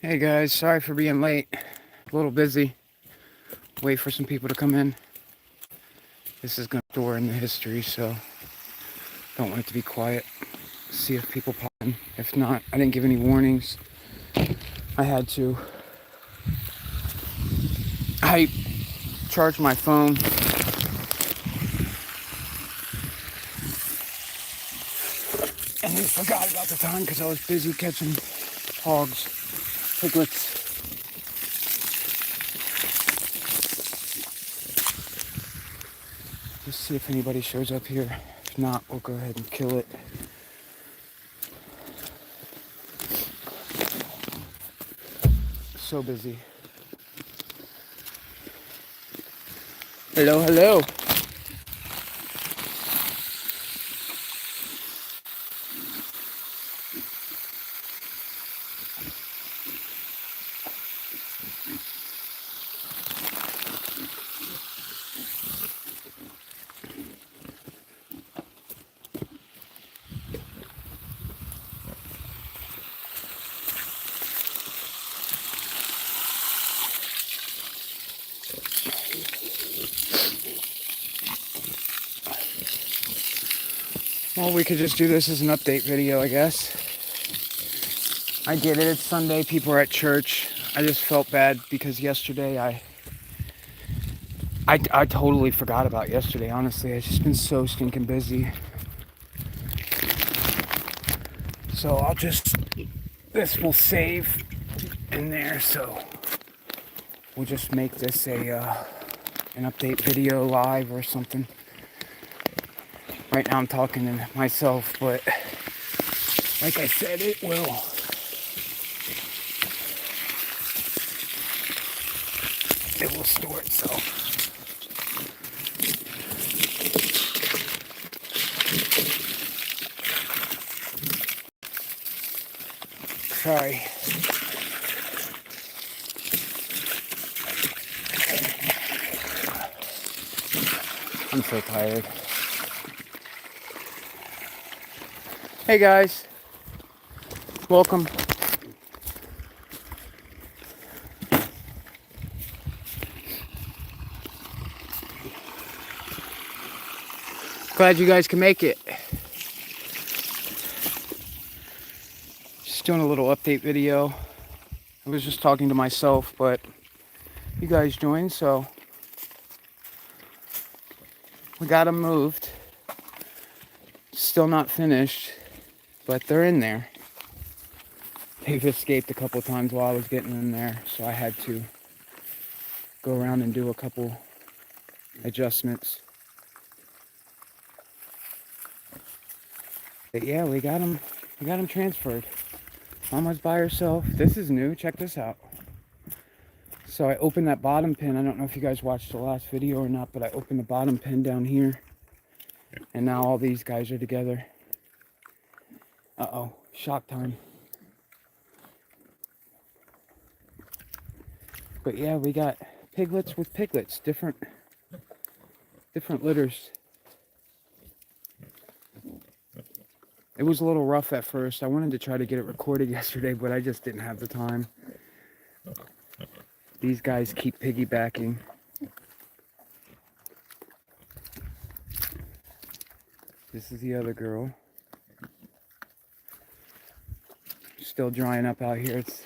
Hey guys, sorry for being late. A little busy. Wait for some people to come in. This is going to store in the history, so don't want it to be quiet. See if people pop in. If not, I didn't give any warnings. I had to. I charged my phone. And I forgot about the time because I was busy catching hogs, piglets. Just see if anybody shows up here. If not, we'll go ahead and kill it. So busy. Hello, hello. Well, we could just do this as an update video, I guess. I get it, it's Sunday, people are at church. I just felt bad because yesterday I totally forgot about yesterday, honestly. I've just been so stinking busy. So this will save in there, so we'll just make this an update video live or something. Right now I'm talking to myself, but like I said, it will store itself. Sorry. I'm so tired. Hey guys, welcome. Glad you guys can make it. Just doing a little update video. I was just talking to myself, but you guys joined, so we got them moved. Still not finished, but they're in there. They've escaped a couple times while I was getting in there, so I had to go around and do a couple adjustments. But yeah, we got them transferred. Mama's by herself. This is new. Check this out. So I opened that bottom pin. I don't know if you guys watched the last video or not, but I opened the bottom pin down here. And now all these guys are together. Uh-oh. Shock time. But yeah, we got piglets with piglets. Different litters. It was a little rough at first. I wanted to try to get it recorded yesterday, but I just didn't have the time. These guys keep piggybacking. This is the other girl. Still drying up out here. It's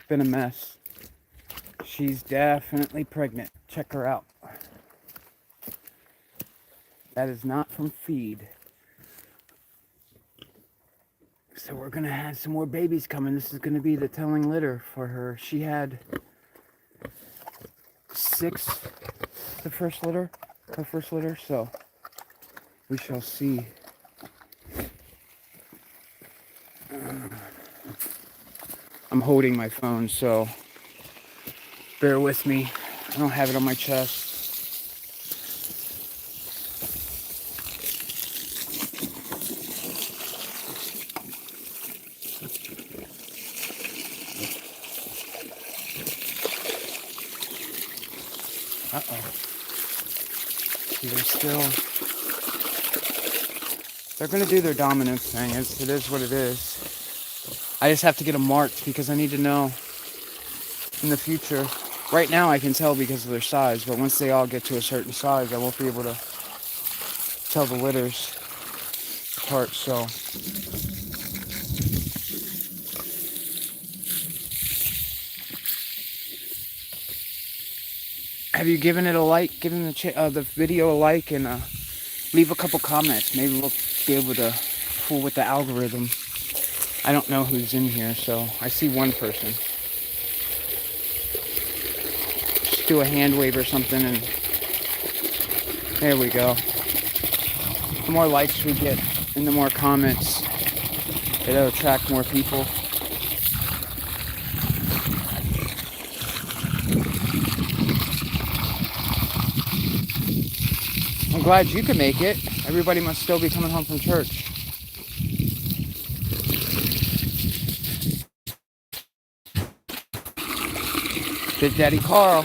been a mess. She's definitely pregnant. Check her out. That is not from feed. So we're gonna have some more babies coming. This is gonna be the telling litter for her. She had 6 her first litter, so we shall see. I'm holding my phone, so bear with me. I don't have it on my chest. Uh-oh. They're going to do their dominance thing. It is what it is. I just have to get them marked because I need to know in the future. Right now I can tell because of their size, but once they all get to a certain size, I won't be able to tell the litters apart. So have you given it a like, given the video a like, and leave a couple comments. Maybe we'll be able to fool with the algorithm. I don't know who's in here, so I see one person. Just do a hand wave or something, and there we go. The more likes we get and the more comments, it'll attract more people. I'm glad you could make it. Everybody must still be coming home from church. Big Daddy Carl.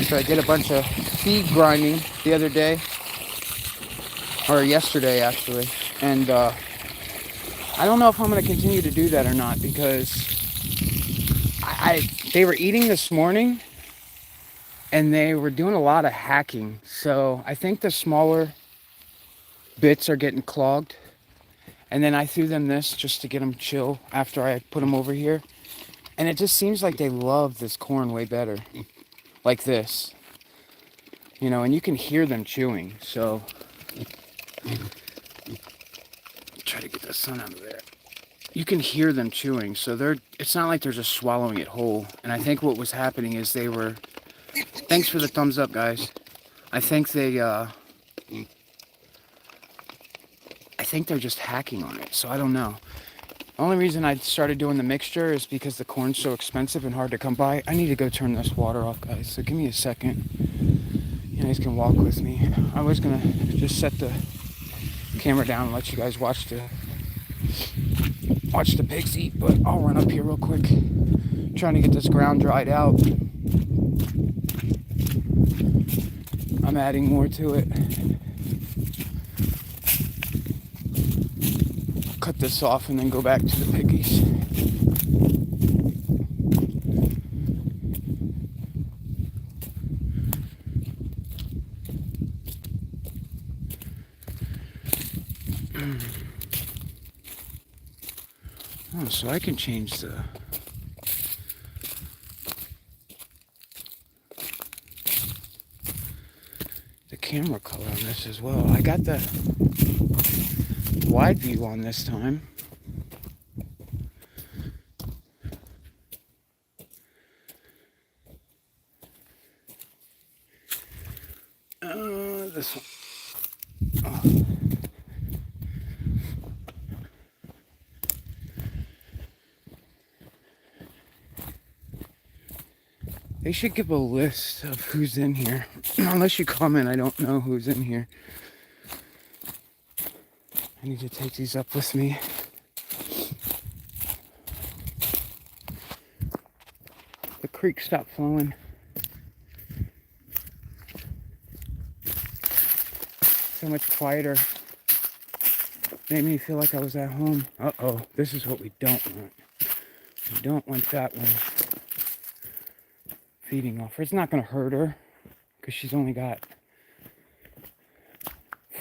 So I did a bunch of feed grinding the other day, or yesterday actually, and I don't know if I'm going to continue to do that or not, because they were eating this morning and they were doing a lot of hacking, so I think the smaller bits are getting clogged. And then I threw them this just to get them chill after I put them over here, and it just seems like they love this corn way better, like this, you know, and you can hear them chewing. So try to get the sun out of there. You can hear them chewing, so it's not like they're just swallowing it whole. And I think what was happening is they were, thanks for the thumbs up, guys. I think they're just hacking on it, so I don't know. The only reason I started doing the mixture is because the corn's so expensive and hard to come by. I need to go turn this water off, guys, so give me a second. You guys can walk with me. I was gonna just set the camera down and let you guys watch the pigs eat, but I'll run up here real quick. Trying to get this ground dried out. I'm adding more to it. Cut this off and then go back to the piggies. Oh, so I can change the camera color on this as well. I got the wide view on this time. This one. Oh. They should give a list of who's in here. Unless you comment, I don't know who's in here. I need to take these up with me. The creek stopped flowing. So much quieter. Made me feel like I was at home. Uh-oh, this is what we don't want. We don't want that one feeding off her. It's not going to hurt her because she's only got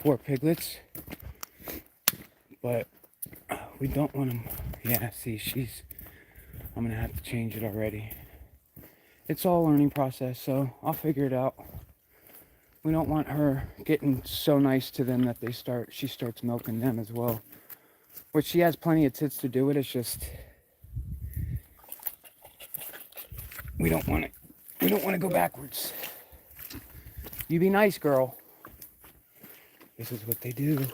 4 piglets. But we don't want them. Yeah, see, I'm going to have to change it already. It's all a learning process, so I'll figure it out. We don't want her getting so nice to them that she starts milking them as well. Which she has plenty of tits to do it. It's just, we don't want it. We don't want to go backwards. You be nice, girl. This is what they do.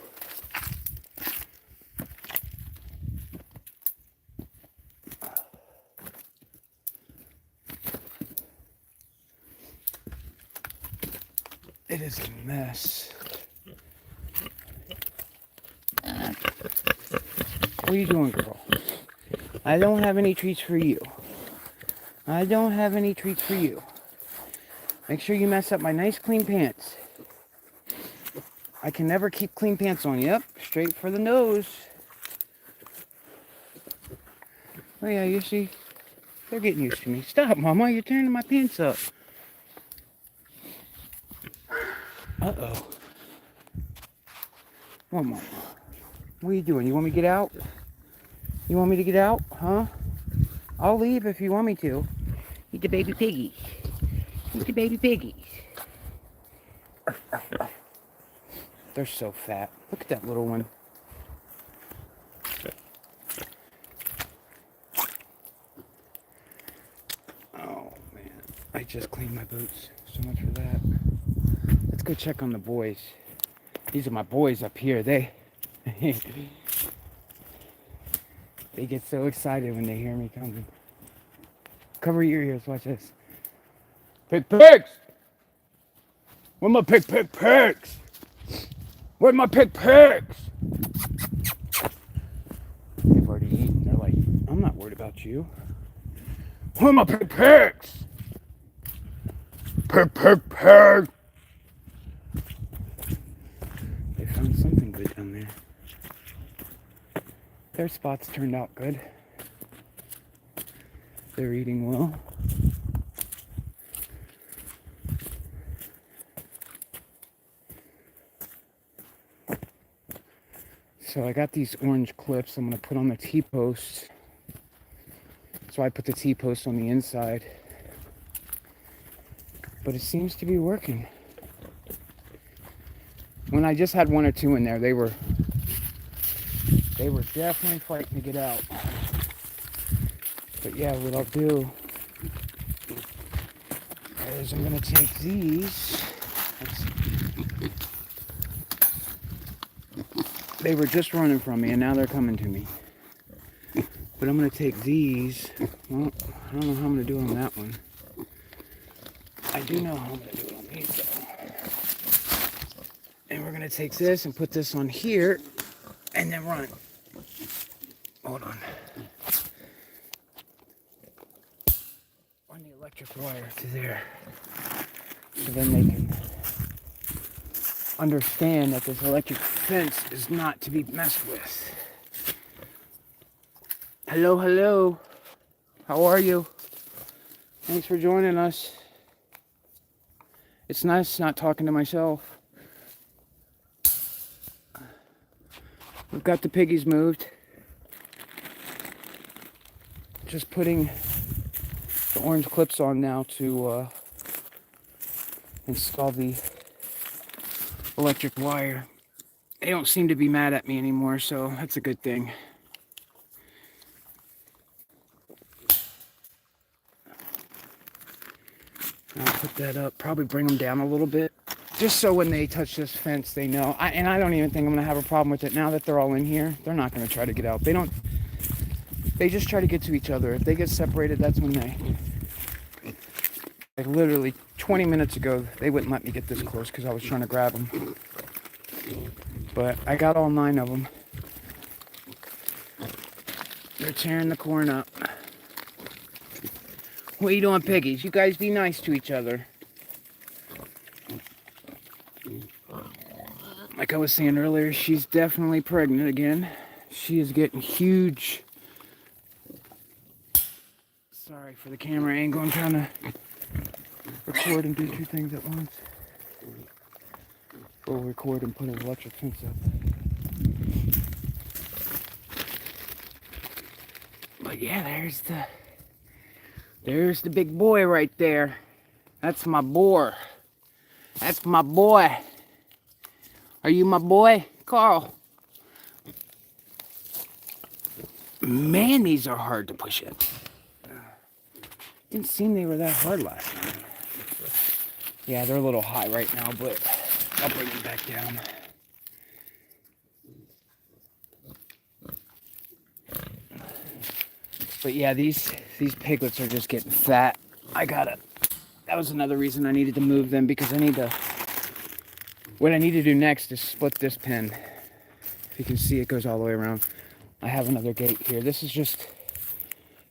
It is a mess. What are you doing, girl? I don't have any treats for you. I don't have any treats for you. Make sure you mess up my nice clean pants. I can never keep clean pants on. Yep, straight for the nose. Oh yeah, you see, they're getting used to me. Stop, Mama, you're tearing my pants up. Uh-oh. Come on. What are you doing? You want me to get out? You want me to get out? Huh? I'll leave if you want me to. Eat the baby piggies. Eat the baby piggies. They're so fat. Look at that little one. Oh, man. I just cleaned my boots. So much for that. Let's go check on the boys. These are my boys up here. They get so excited when they hear me coming. Cover your ears. Watch this. Pigs! Where my pigs? Where my pigs? They've already eaten. They're like, I'm not worried about you. Where my pigs? Pig! They found something good down there. Their spots turned out good. They're eating well. So I got these orange clips I'm going to put on the T-posts. So I put the T-post on the inside. But it seems to be working. When I just had one or two in there, they were definitely fighting to get out. But yeah, what I'll do is I'm going to take these. They were just running from me and now they're coming to me. But I'm going to take these. Well, I don't know how I'm going to do it on that one. I do know how I'm going to do it on these though. And we're going to take this and put this on here and then run. Hold on. On the electric wire to there. So then they can understand that this electric fence is not to be messed with. Hello. How are you? Thanks for joining us. It's nice not talking to myself. We've got the piggies moved. Just putting the orange clips on now to install the electric wire. They don't seem to be mad at me anymore, so that's a good thing. I'll put that up, probably bring them down a little bit, just so when they touch this fence, they know. And I don't even think I'm gonna have a problem with it now that they're all in here. They're not gonna try to get out. They just try to get to each other. If they get separated, that's when like literally 20 minutes ago, they wouldn't let me get this close because I was trying to grab them. But I got all 9 of them. They're tearing the corn up. What are you doing, piggies? You guys be nice to each other. Like I was saying earlier, she's definitely pregnant again. She is getting huge. Sorry for the camera angle. I'm trying to record and do 2 things at once. We'll record and put an electric fence up. But yeah, there's the big boy right there. That's my boar. That's my boy. Are you my boy, Carl? Man, these are hard to push in. Didn't seem they were that hard last time. Yeah, they're a little high right now, but I'll bring them back down. But yeah, these piglets are just getting fat. That was another reason I needed to move them, because what I need to do next is split this pen. If you can see, it goes all the way around. I have another gate here. This is just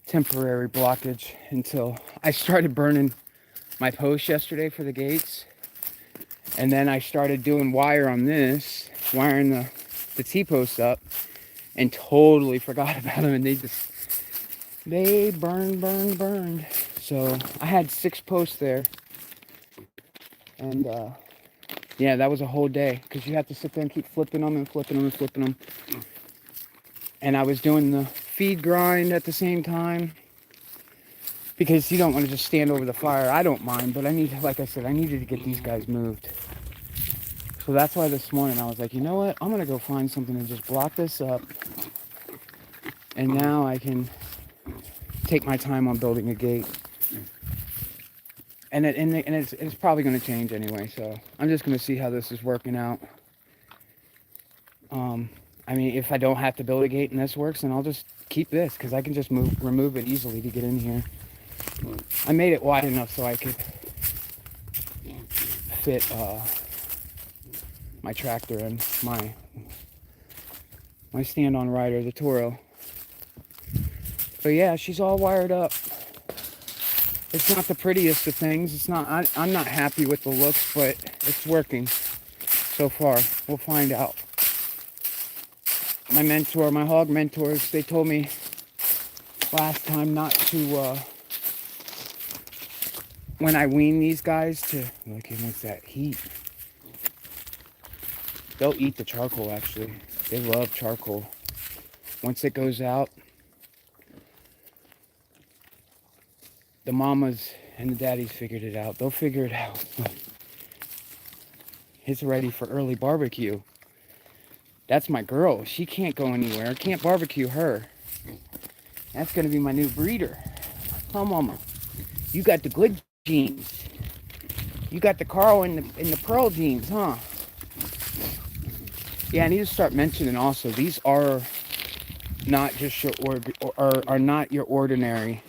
temporary blockage until I started burning my post yesterday for the gates. And then I started doing wire on this, wiring the T-posts up, and totally forgot about them. And they burned. So I had 6 posts there. And yeah, that was a whole day, because you have to sit there and keep flipping them and flipping them and flipping them. And I was doing the feed grind at the same time, because you don't want to just stand over the fire. I don't mind, but like I said, I needed to get these guys moved. So that's why this morning I was like, you know what? I'm going to go find something to just block this up. And now I can take my time on building a gate. And it's probably going to change anyway. So I'm just going to see how this is working out. I mean, if I don't have to build a gate and this works, then I'll just keep this, because I can just remove it easily to get in here. I made it wide enough so I could fit my tractor and my stand-on rider, the Toro. But yeah, she's all wired up. It's not the prettiest of things. It's not. I'm not happy with the looks, but it's working so far. We'll find out. My hog mentors, they told me last time not to, when I wean these guys, to look at what's that heat. They'll eat the charcoal, actually. They love charcoal. Once it goes out, the mamas and the daddies figured it out. They'll figure it out. It's ready for early barbecue. That's my girl. She can't go anywhere. I can't barbecue her. That's going to be my new breeder. Oh, mama. You got the good genes. You got the Carl and the Pearl genes, huh? Yeah, I need to start mentioning also, these are not just your are not your ordinary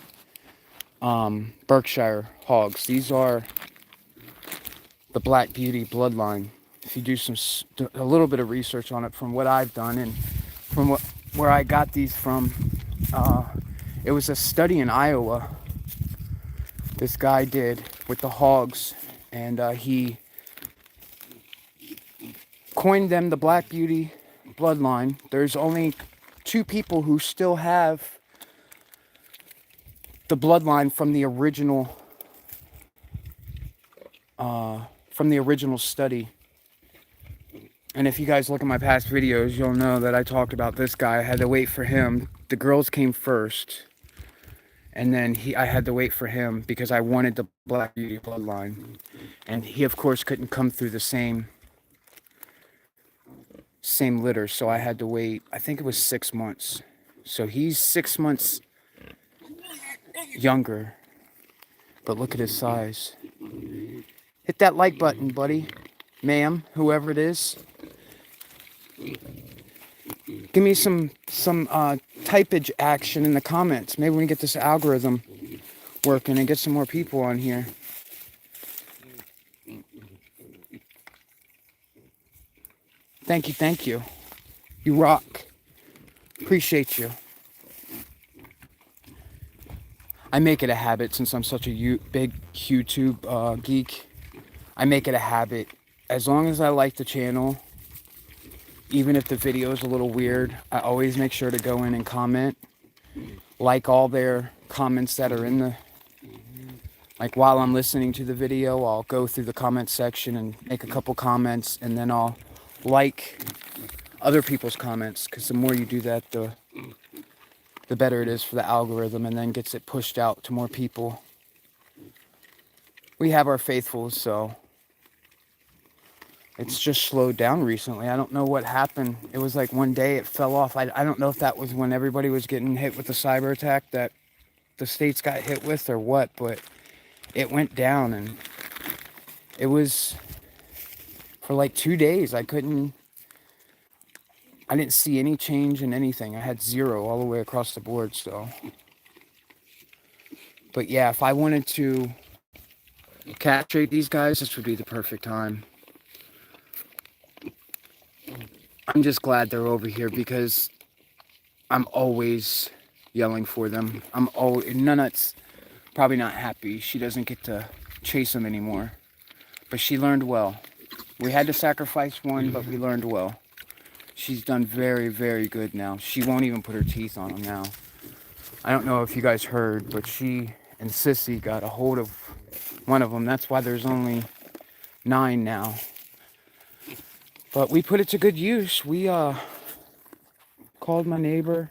Berkshire hogs. These are the Black Beauty bloodline. If you do a little bit of research on it, from what I've done and from where I got these from, it was a study in Iowa this guy did with the hogs, and he coined them the Black Beauty bloodline. There's only 2 people who still have the bloodline from the original study. And if you guys look at my past videos, you'll know that I talked about this guy. I had to wait for him. The girls came first, and then I had to wait for him because I wanted the Black Beauty bloodline. And he, of course, couldn't come through the same litter, so I had to wait. I think it was 6 months. So he's 6 months younger, but look at his size. Hit that like button, buddy, ma'am, whoever it is. Give me some typage action in the comments. Maybe we can get this algorithm working and get some more people on here. Thank you. You rock. Appreciate you. I make it a habit, since I'm such a big YouTube geek. I make it a habit, as long as I like the channel, even if the video is a little weird, I always make sure to go in and comment. Like all their comments that are in the... Like while I'm listening to the video, I'll go through the comment section and make a couple comments, and then I'll like other people's comments, because the more you do that, the better it is for the algorithm, and then gets it pushed out to more people. We have our faithfuls, so it's just slowed down recently. I don't know what happened. It was like one day it fell off. I don't know if that was when everybody was getting hit with the cyber attack that the states got hit with or what, but it went down, and it was for like 2 days. I didn't see any change in anything. I had 0 all the way across the board, so. But yeah, if I wanted to castrate these guys, this would be the perfect time. I'm just glad they're over here, because I'm always yelling for them. Nunut's probably not happy. She doesn't get to chase them anymore. But she learned well. We had to sacrifice one, but we learned well. She's done very, very good now. She won't even put her teeth on them now. I don't know if you guys heard, but she and Sissy got a hold of one of them. That's why there's only 9 now. But we put it to good use. We called my neighbor,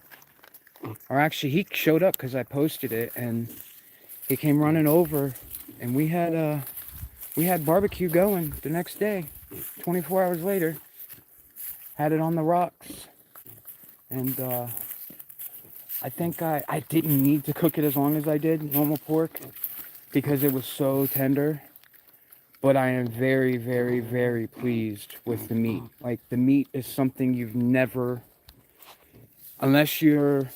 or actually he showed up because I posted it, and he came running over, and we had barbecue going the next day. 24 hours later, had it on the rocks, and I think I didn't need to cook it as long as I did normal pork because it was so tender. But I am very, very, very pleased with the meat. Like, the meat is something you've never, unless you're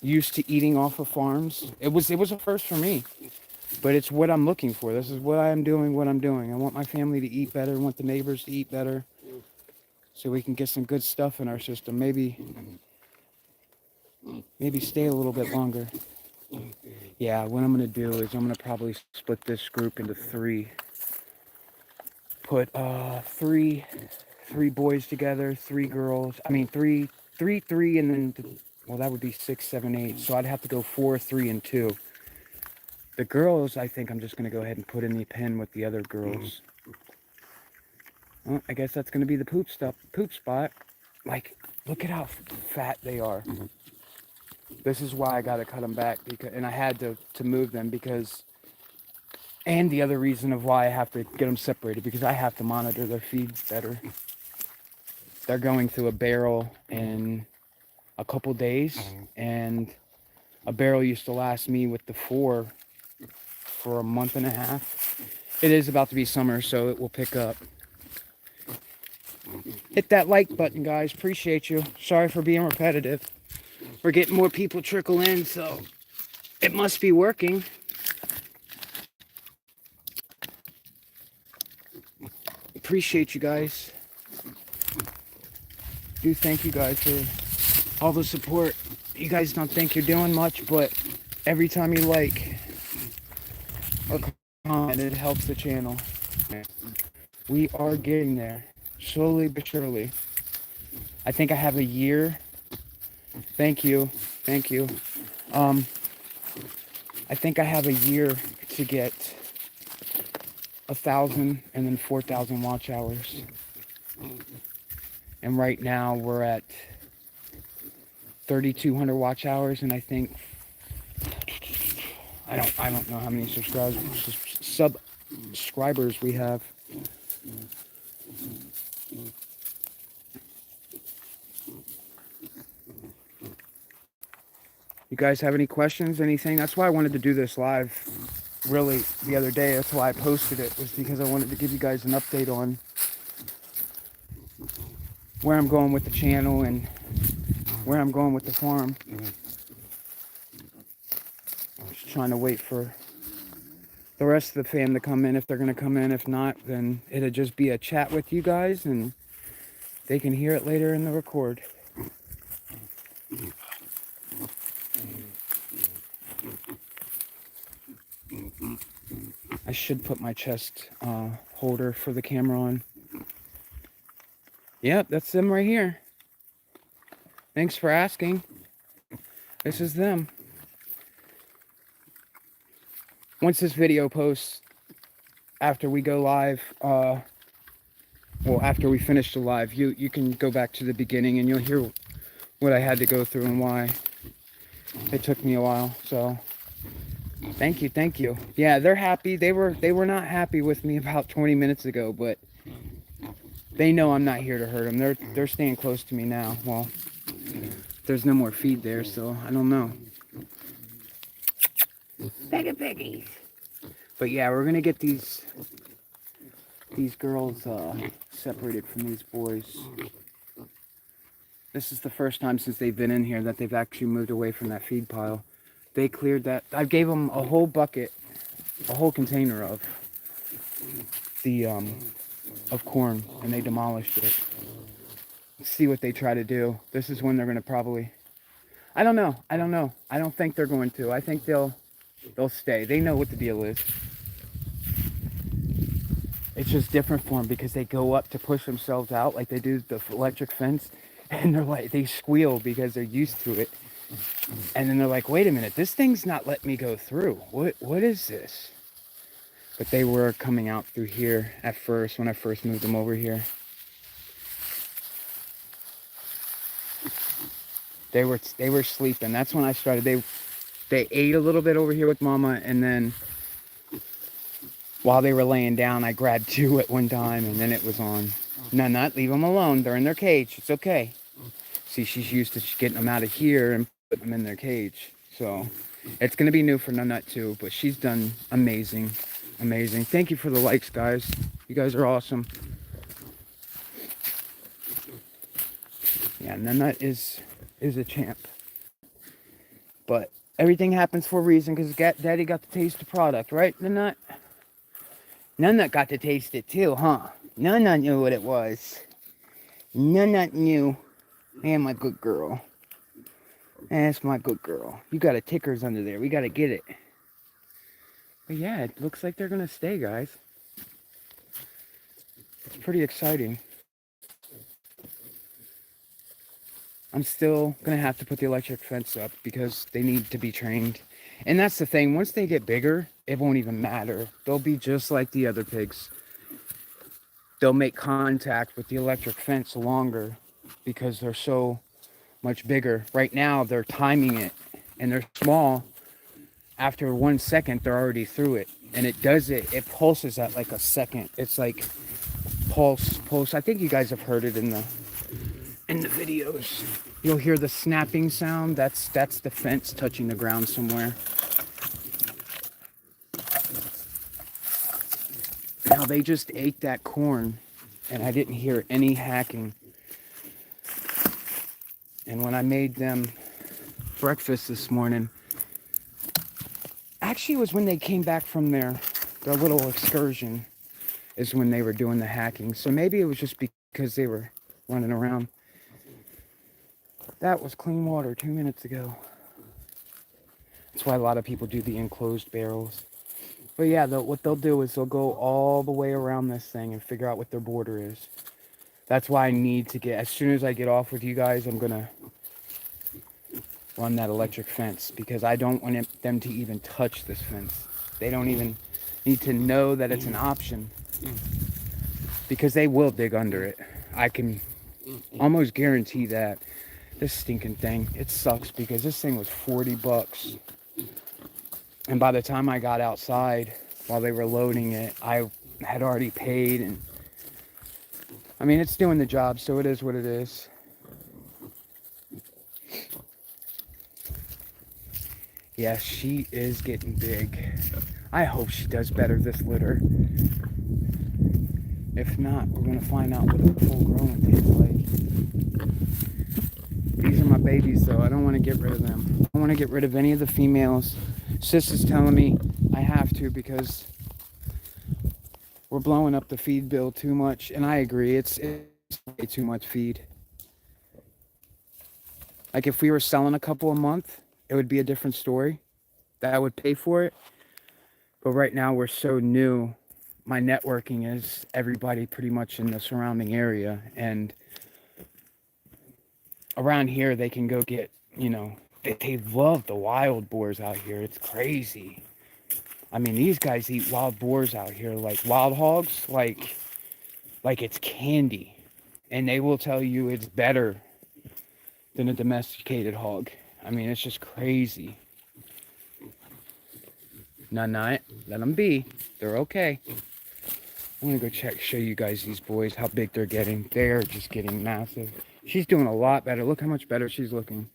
used to eating off of farms. It was a first for me, but it's what I'm looking for. This is what I'm doing. I want my family to eat better. I want the neighbors to eat better, so we can get some good stuff in our system. Maybe stay a little bit longer. Yeah, what I'm gonna do is I'm gonna probably split this group into 3. Put three boys together, 3 girls. I mean, three, and then well, that would be 6, 7, 8. So I'd have to go 4, 3, and 2. The girls, I think I'm just gonna go ahead and put in the pen with the other girls. Well, I guess that's gonna be the poop spot. Like, look at how fat they are. This is why I gotta cut them back, and I had to move them because. And the other reason of why I have to get them separated, because I have to monitor their feed better. They're going through a barrel in a couple days, and a barrel used to last me with the 4 for a month and a half. It is about to be summer, so it will pick up. Hit that like button, guys. Appreciate you. Sorry for being repetitive. We're getting more people trickle in, so it must be working. Appreciate you guys. Do thank you guys for all the support. You guys don't think you're doing much, but every time you like or comment, it helps the channel. We are getting there, slowly but surely. I think I have a year. Thank you. I think I have a year to get 1,000 and then 4,000 watch hours. And right now we're at 3,200 watch hours, and I think I don't know how many subscribers we have. You guys have any questions, anything? That's why I wanted to do this live, really, the other day. That's why I posted it, was because I wanted to give you guys an update on where I'm going with the channel and where I'm going with the farm. Just trying to wait for the rest of the fam to come in, if they're going to come in. If not, then it'll just be a chat with you guys, and they can hear it later in the record. I should put my chest holder for the camera on. Yep, that's them right here. Thanks for asking. This is them. Once this video posts, after we go live, well, after we finish the live, you can go back to the beginning and you'll hear what I had to go through and why it took me a while. So thank you. Yeah, they're happy. They were not happy with me about 20 minutes ago, but they know I'm not here to hurt them. They're staying close to me now. Well, there's no more feed there, so I don't know. Piggies. But yeah, we're gonna get these girls separated from these boys. This is the first time since they've been in here that they've actually moved away from that feed pile. They cleared that. I gave them a whole bucket, a whole container of the corn, and they demolished it. Let's see what they try to do. This is when they're gonna probably. I don't know. I don't think they're going to. I think they'll stay. They know what the deal is. it's just different for them because they go up to push themselves out like they do the electric fence, and they're like, they squeal because they're used to it. And then they're like, wait a minute, this thing's not letting me go through. What is this? But they were coming out through here at first when I first moved them over here. They were sleeping. That's when I started. They ate a little bit over here with Mama, and then while they were laying down, I grabbed 2 at one time, and then it was on. No, not leave them alone. They're in their cage. It's okay. See, she's used to getting them out of here and putting them in their cage. So it's going to be new for Nut too, but she's done amazing. Amazing. Thank you for the likes, guys. You guys are awesome. Yeah, Nut is a champ. But everything happens for a reason because Daddy got to taste the product, right, Nut? Nut got to taste it too, huh? Nut knew what it was. Nut knew. And my good girl. That's my good girl. You got a tickers under there. We got to get it. But yeah, it looks like they're going to stay, guys. It's pretty exciting. I'm still going to have to put the electric fence up because they need to be trained. And that's the thing. Once they get bigger, it won't even matter. They'll be just like the other pigs. They'll make contact with the electric fence longer because they're so much bigger. Right now, they're timing it, and they're small. After 1 second, they're already through it. And it does it. It pulses at like a second. It's like pulse. I think you guys have heard it in the videos. You'll hear the snapping sound. That's the fence touching the ground somewhere. Now they just ate that corn and I didn't hear any hacking. And when I made them breakfast this morning, actually it was when they came back from their little excursion is when they were doing the hacking. So maybe it was just because they were running around. That was clean water 2 minutes ago. That's why a lot of people do the enclosed barrels. But yeah, what they'll do is they'll go all the way around this thing and figure out what their border is. That's why I need to get, as soon as I get off with you guys, I'm going to run that electric fence because I don't want them to even touch this fence. They don't even need to know that it's an option because they will dig under it. I can almost guarantee that. This stinking thing, it sucks because this thing was $40. And by the time I got outside while they were loading it, I had already paid. And I mean, it's doing the job, so it is what it is. Yeah, she is getting big. I hope she does better this litter. If not, we're going to find out what a full grown tastes like. These are my babies, though. I don't want to get rid of them. I don't want to get rid of any of the females. Sis is telling me I have to because we're blowing up the feed bill too much. And I agree. It's way too much feed. Like if we were selling a couple a month, it would be a different story. That I would pay for it. But right now we're so new. My networking is everybody pretty much in the surrounding area. And around here, they can go get, they love the wild boars out here. It's crazy. I mean, these guys eat wild boars out here, like wild hogs, like it's candy. And they will tell you it's better than a domesticated hog. I mean, it's just crazy. Nut, let them be. They're okay. I'm going to go show you guys these boys, how big they're getting. They're just getting massive. She's doing a lot better. Look how much better she's looking.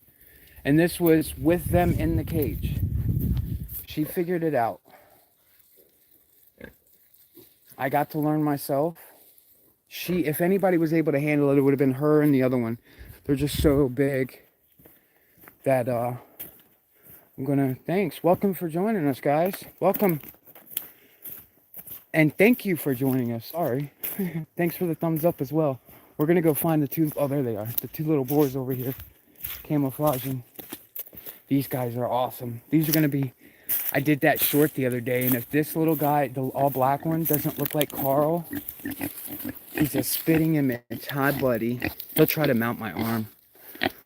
And this was with them in the cage. She figured it out. I got to learn myself. If anybody was able to handle it, it would have been her and the other one. They're just so big that thanks. Welcome for joining us, guys. Welcome. And thank you for joining us. Sorry. Thanks for the thumbs up as well. We're going to go find the two. Oh, there they are. The 2 little boars over here. Camouflaging. These guys are awesome. These are going to be I did that short the other day, and if this little guy, the all black one, doesn't look like Carl, he's a spitting image. Hi, buddy. He'll try to mount my arm.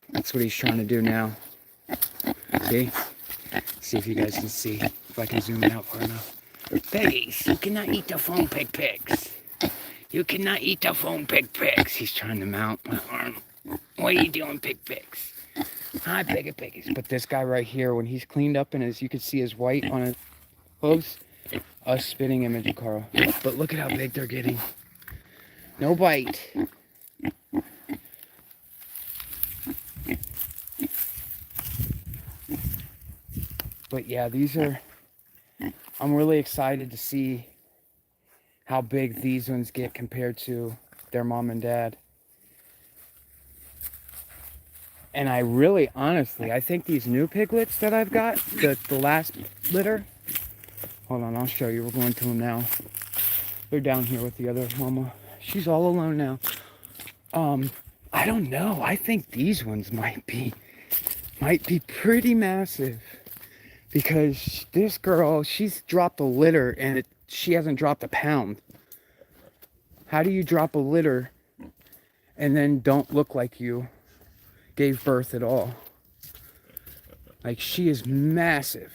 That's what he's trying to do now. See? See if you guys can see. If I can zoom out far enough. Piggies, you cannot eat the phone pigs. You cannot eat the phone pigs. He's trying to mount my arm. What are you doing, pigs? Hi, piggies. But this guy right here, when he's cleaned up and as you can see his white on his clothes, a spitting image of Carl. But look at how big they're getting. No bite. But yeah, these are, I'm really excited to see how big these ones get compared to their mom and dad. And I really, honestly, I think these new piglets that I've got, the last litter, hold on, I'll show you. We're going to them now. They're down here with the other mama. She's all alone now. I don't know. I think these ones might be pretty massive. Because this girl, she's dropped a litter and she hasn't dropped a pound. How do you drop a litter and then don't look like you gave birth at all? Like, she is massive.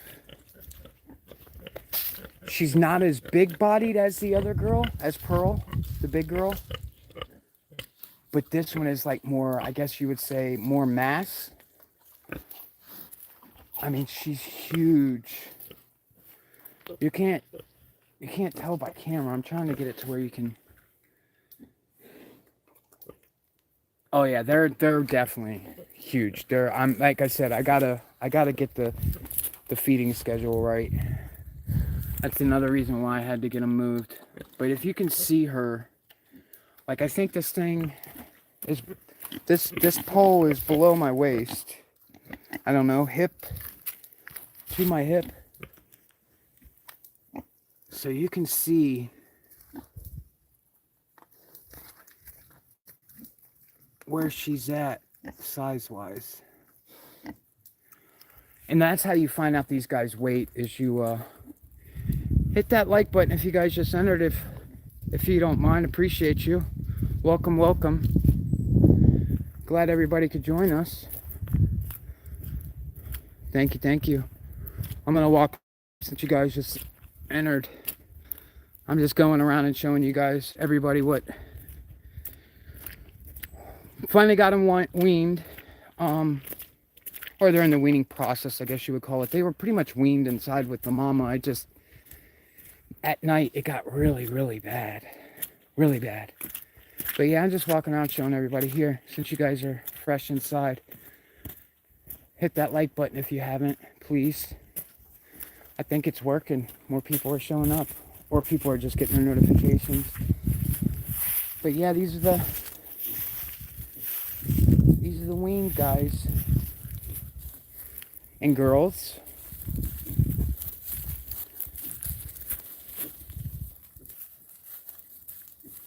She's not as big bodied as the other girl, as Pearl, the big girl. But this one is like more, I guess you would say, more mass. I mean, she's huge. You can't tell by camera. I'm trying to get it to where you can. Oh yeah, they're definitely huge. I'm like I said, I gotta get the feeding schedule right. That's another reason why I had to get them moved. But if you can see her, like, I think this thing is, this pole is below my waist. I don't know, hip to my hip. So you can see where she's at size-wise. And that's how you find out these guys' weight, is you hit that like button if you guys just entered. If you don't mind, appreciate you. Welcome. Glad everybody could join us. Thank you. I'm gonna walk, since you guys just entered. I'm just going around and showing you guys, everybody, what. Finally got them weaned, or they're in the weaning process, I guess you would call it. They were pretty much weaned inside with the mama. At night it got really bad. But yeah, I'm just walking around showing everybody here, since you guys are fresh inside. Hit that like button if you haven't, please. I think it's working. More people are showing up, or people are just getting their notifications. But yeah, these are the weaned guys and girls.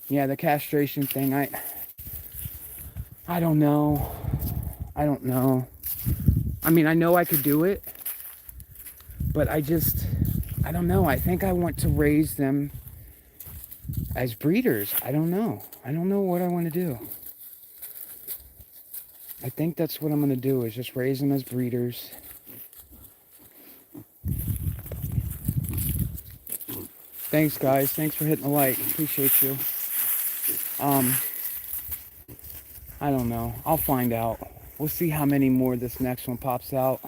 Yeah, the castration thing, I don't know. I mean, I know I could do it, but I don't know. I think I want to raise them as breeders. I don't know what I want to do. I think that's what I'm going to do, is just raise them as breeders. Thanks, guys. Thanks for hitting the like. Appreciate you. I don't know. I'll find out. We'll see how many more this next one pops out.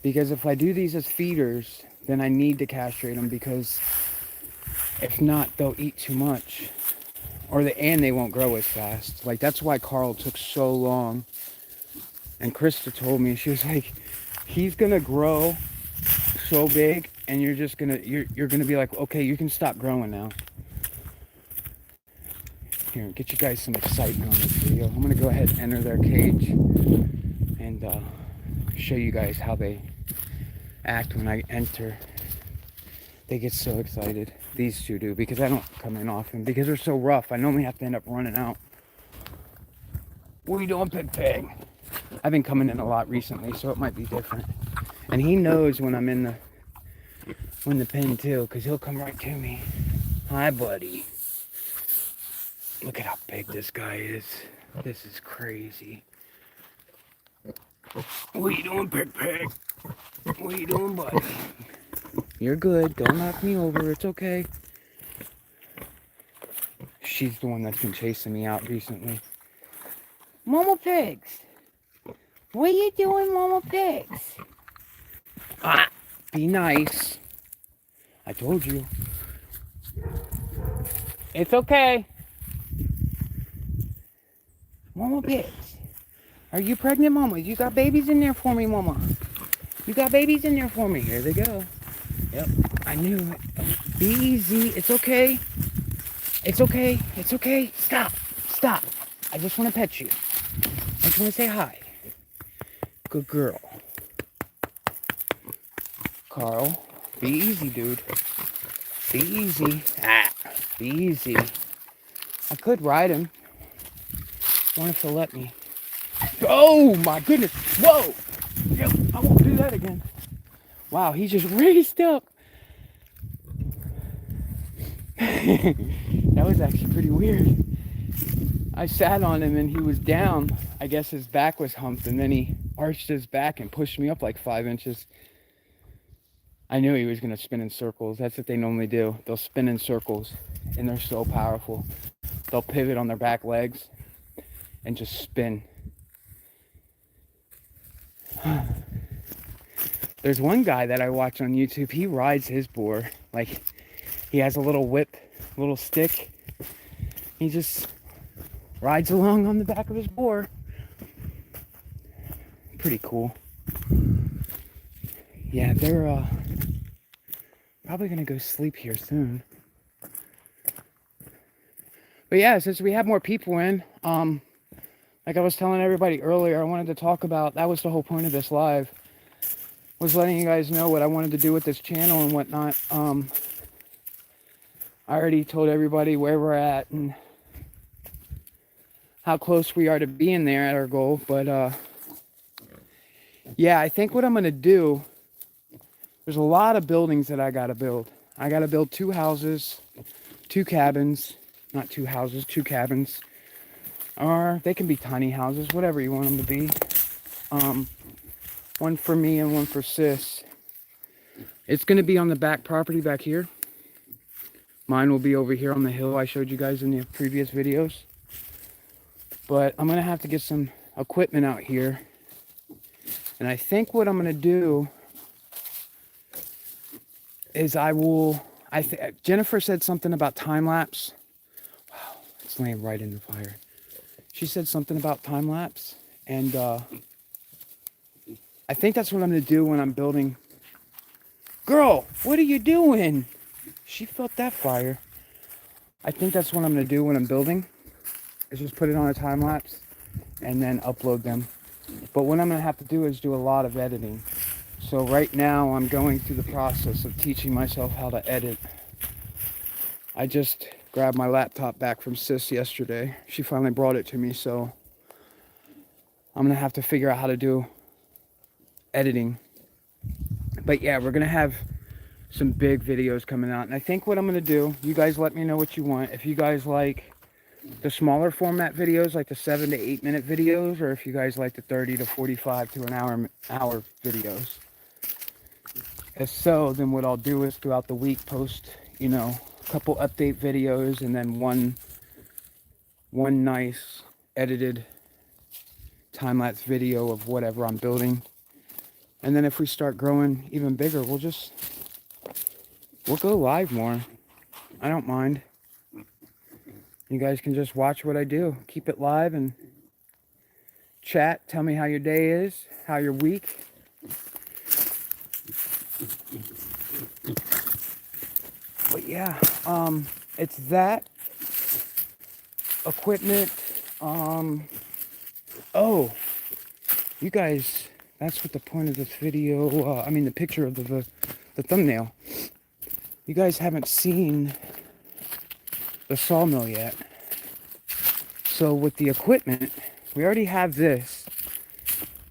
Because if I do these as feeders, then I need to castrate them, because if not, they'll eat too much. And they won't grow as fast. Like, that's why Carl took so long. And Krista told me, she was like, he's gonna grow so big, and you're gonna be like, okay, you can stop growing now. Here, get you guys some excitement on this video. I'm gonna go ahead and enter their cage and show you guys how they act when I enter. They get so excited. These two do, because I don't come in often, because they're so rough. I normally have to end up running out. What are you doing, pig? I've been coming in a lot recently, so it might be different. And he knows when I'm in the pen too, because he'll come right to me. Hi, buddy. Look at how big this guy is. This is crazy. What you doing, Peg Peg? What you doing, buddy? You're good. Don't knock me over. It's okay. She's the one that's been chasing me out recently. Mama Pigs. What are you doing, Mama Pigs? Ah, be nice. I told you. It's okay. Mama Pigs. Are you pregnant, Mama? You got babies in there for me, Mama. You got babies in there for me. Here they go. Yep, I knew it. Be easy. It's okay. It's okay. It's okay. Stop. Stop. I just want to pet you. I just want to say hi. Good girl. Carl, be easy, dude. Be easy. Ah, be easy. I could ride him. Wonder if he'll let me. Oh my goodness. Whoa. Yep, I won't do that again. Wow, he just raised up. That was actually pretty weird. I sat on him and he was down. I guess his back was humped, and then he arched his back and pushed me up like 5 inches. I knew he was going to spin in circles. That's what they normally do. They'll spin in circles, and they're so powerful. They'll pivot on their back legs and just spin. There's one guy that I watch on YouTube. He rides his boar. Like, he has a little whip, a little stick. He just rides along on the back of his boar. Pretty cool. Yeah, they're probably gonna go sleep here soon. But yeah, since we have more people in, like I was telling everybody earlier, I wanted to talk about, that was the whole point of this live, was letting you guys know what I wanted to do with this channel and whatnot. I already told everybody where we're at and how close we are to being there at our goal. But yeah, I think what I'm gonna do, there's a lot of buildings that I gotta build. I gotta build 2 houses, 2 cabins, not 2 houses, 2 cabins. Or they can be tiny houses, whatever you want them to be. One for me and one for Sis. It's gonna be on the back property back here. Mine will be over here on the hill I showed you guys in the previous videos. But I'm gonna have to get some equipment out here. And I think what I'm gonna do is Jennifer said something about time lapse. Wow, it's laying right in the fire. She said something about time lapse, and I think that's what I'm gonna do when I'm building. Girl, what are you doing? She felt that fire. I think that's what I'm gonna do when I'm building, is just put it on a time lapse and then upload them. But what I'm gonna have to do is do a lot of editing. So right now I'm going through the process of teaching myself how to edit. I just grabbed my laptop back from Sis yesterday. She finally brought it to me, so I'm gonna have to figure out how to do editing. But yeah, we're gonna have some big videos coming out. And I think what I'm gonna do, you guys let me know what you want. If you guys like the smaller format videos, like the 7 to 8 minute videos, or if you guys like the 30 to 45 to an hour videos. If so, then what I'll do is throughout the week post, you know, a couple update videos and then one nice edited time-lapse video of whatever I'm building. And then if we start growing even bigger, we'll go live more. I don't mind. You guys can just watch what I do. Keep it live and chat. Tell me how your day is, how your week. But yeah, it's that equipment. Oh, you guys, that's what the point of this video, I mean the picture of the thumbnail. You guys haven't seen the sawmill yet. So with the equipment, we already have this.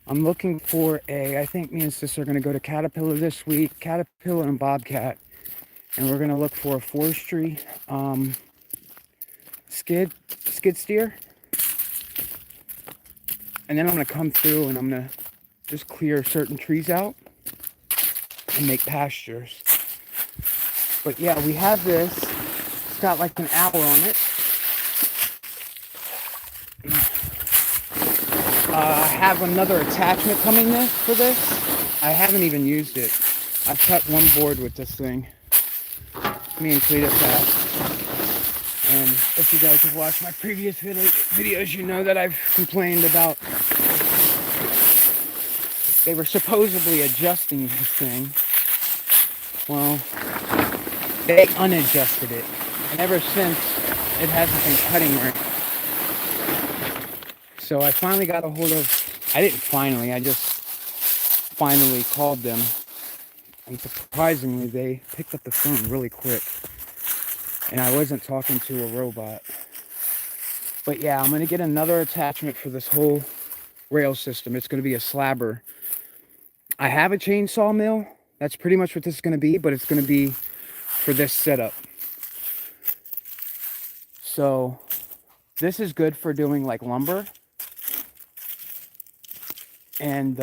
I'm looking for I think me and sis are going to go to Caterpillar this week, Caterpillar and Bobcat, and we're going to look for a forestry skid steer. And then I'm going to come through and I'm going to just clear certain trees out and make pastures. But yeah, we have this. It's got like an hour on it. I have another attachment coming for this. I haven't even used it. I've cut one board with this thing. Me and Cletus have. And if you guys have watched my previous videos, you know that I've complained about they were supposedly adjusting this thing. Well, they unadjusted it. And ever since, it hasn't been cutting right. So I finally got a hold of, I just finally called them. And surprisingly, they picked up the phone really quick. And I wasn't talking to a robot. But yeah, I'm going to get another attachment for this whole rail system. It's going to be a slabber. I have a chainsaw mill. That's pretty much what this is going to be, but it's going to be for this setup. So this is good for doing like lumber and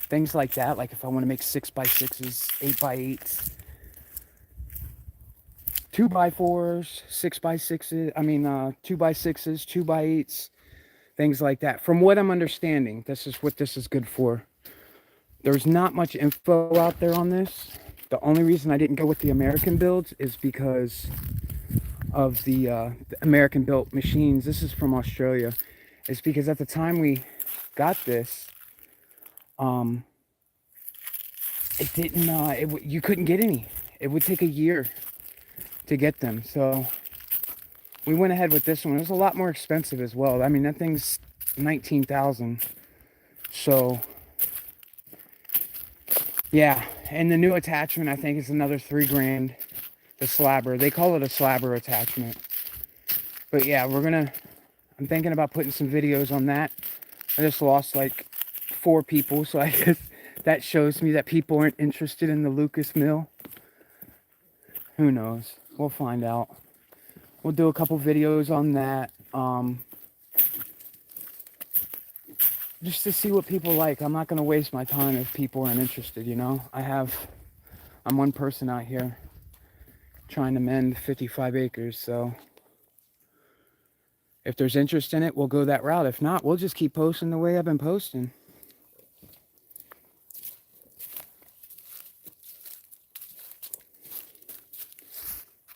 things like that. Like if I want to make 6x6s, 8x8s, 2x4s, 6x6s, 2x6s, 2x8s, things like that. From what I'm understanding, this is what this is good for. There's not much info out there on this. The only reason I didn't go with the American builds is because of the American built machines. This is from Australia. It's because at the time we got this, it didn't, you couldn't get any. It would take a year to get them. So we went ahead with this one. It was a lot more expensive as well. I mean, that thing's $19,000. So yeah, and the new attachment I think is another $3,000. The slabber. They call it a slabber attachment. But yeah, I'm thinking about putting some videos on that. I just lost like 4 people, so I guess that shows me that people aren't interested in the Lucas mill. Who knows? We'll find out. We'll do a couple videos on that. Just to see what people like. I'm not going to waste my time if people aren't interested, you know? I'm one person out here trying to mend 55 acres, so if there's interest in it, we'll go that route. If not, we'll just keep posting the way I've been posting.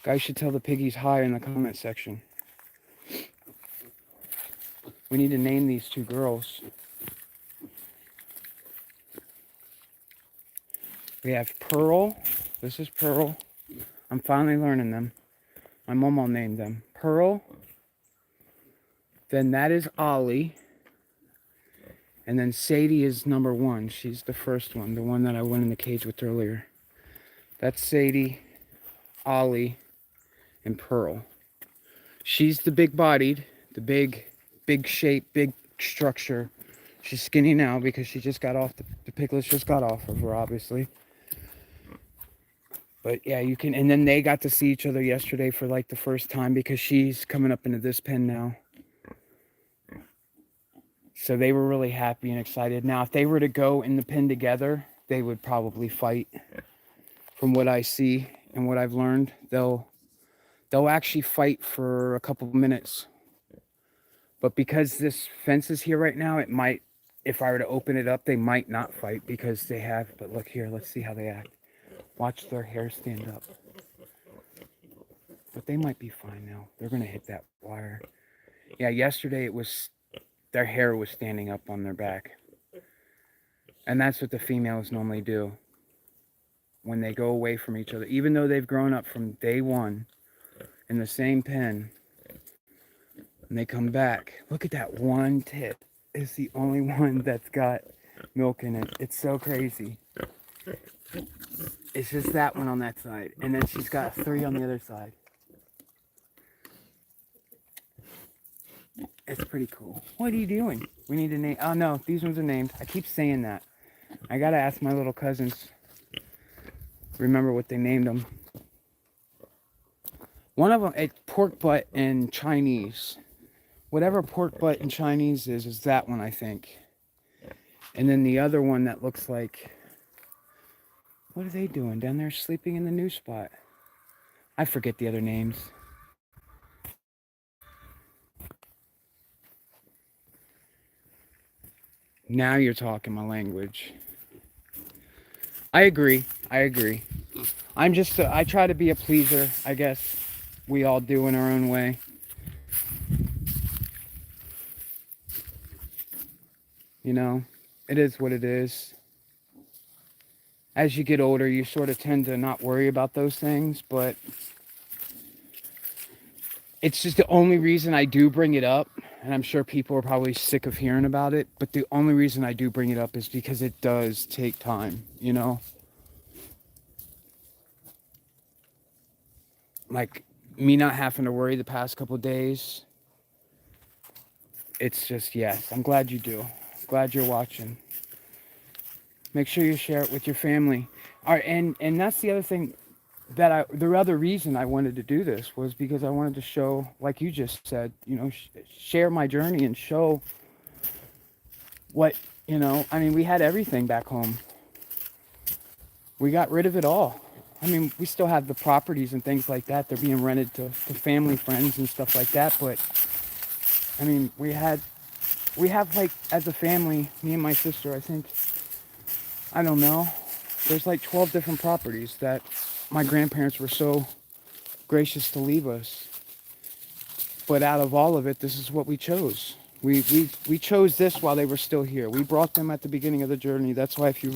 Guys should tell the piggies hi in the comment section. We need to name these 2 girls. We have Pearl. This is Pearl. I'm finally learning them. My mom named them. Pearl. Then that is Ollie. And then Sadie is number 1. She's the first one. The one that I went in the cage with earlier. That's Sadie, Ollie, and Pearl. She's the big-bodied, the big shape, big structure. She's skinny now because she just got off, the piglets just got off of her, obviously. But yeah, you can, and then they got to see each other yesterday for like the first time because she's coming up into this pen now. So they were really happy and excited. Now, if they were to go in the pen together, they would probably fight. From what I see and what I've learned, they'll actually fight for a couple of minutes. But because this fence is here right now, it might, if I were to open it up, they might not fight because they have, but look here, let's see how they act. Watch their hair stand up. But they might be fine now. They're going to hit that wire. Yeah, yesterday their hair was standing up on their back. And that's what the females normally do when they go away from each other. Even though they've grown up from day one in the same pen, and they come back. Look at that one tit. It's the only one that's got milk in it. It's so crazy. It's just that one on that side. And then she's got 3 on the other side. It's pretty cool. What are you doing? We need to name. Oh no, these ones are named. I keep saying that. I gotta ask my little cousins. Remember what they named them. One of them, it's pork butt in Chinese. Whatever pork butt in Chinese is that one, I think. And then the other one that looks like, what are they doing down there sleeping in the new spot? I forget the other names. Now you're talking my language. I agree. I try to be a pleaser, I guess. We all do in our own way. You know, it is what it is. As you get older, you sort of tend to not worry about those things, but it's just the only reason I do bring it up. And I'm sure people are probably sick of hearing about it, but the only reason I do bring it up is because it does take time, you know? Like me not having to worry the past couple of days. It's just, yes, I'm glad you do. Glad you're watching. Make sure you share it with your family. All right, and that's the other thing the other reason I wanted to do this was because I wanted to show, like you just said, you know, share my journey and show what, you know, I mean, we had everything back home. We got rid of it all. I mean, we still have the properties and things like that. They're being rented to family, friends, and stuff like that. But, I mean, we have, like, as a family, me and my sister, I think, I don't know, there's like 12 different properties that my grandparents were so gracious to leave us. But out of all of it, this is what we chose. We chose this while they were still here. We brought them at the beginning of the journey. That's why if you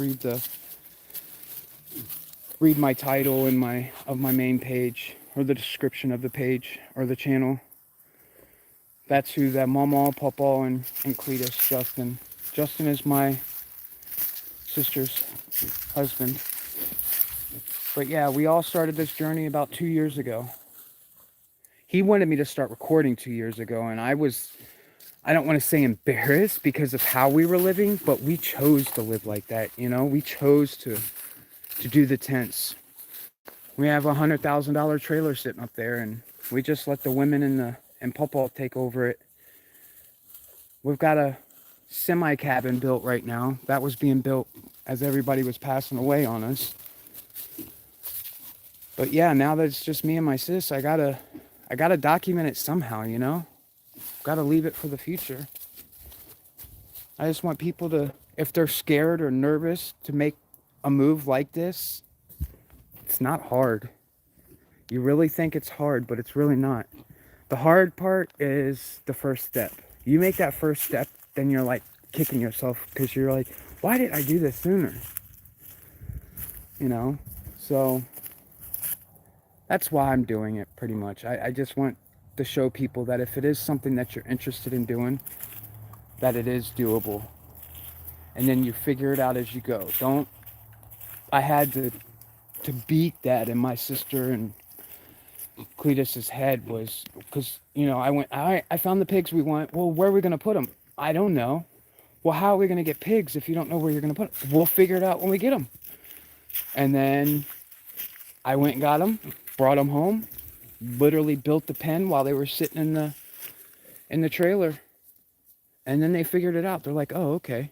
read my title and my main page, or the description of the page or the channel, that's who that Mama, Papa, and Cletus, Justin. Justin is my sister's husband. But yeah, we all started this journey about 2 years ago. He wanted me to start recording 2 years ago, and I don't want to say embarrassed because of how we were living, but we chose to live like that, you know? We chose to do the tents. We have a $100,000 trailer sitting up there, and we just let the women and Papa take over it. We've got a semi-cabin built right now. That was being built as everybody was passing away on us. But yeah, now that it's just me and my sis, I gotta document it somehow, you know? Gotta leave it for the future. I just want people to, if they're scared or nervous to make a move like this, it's not hard. You really think it's hard, but it's really not. The hard part is the first step. You make that first step, then you're like kicking yourself because you're like, why didn't I do this sooner? You know? So that's why I'm doing it, pretty much. I just want to show people that if it is something that you're interested in doing, that it is doable. And then you figure it out as you go. I had to beat that in my sister and Cletus's head was, because, you know, I found the pigs we want. Well, where are we going to put them? I don't know. Well, how are we going to get pigs if you don't know where you're going to put them? We'll figure it out when we get them. And then I went and got them, brought them home, literally built the pen while they were sitting in the trailer. And then they figured it out. They're like, oh, okay.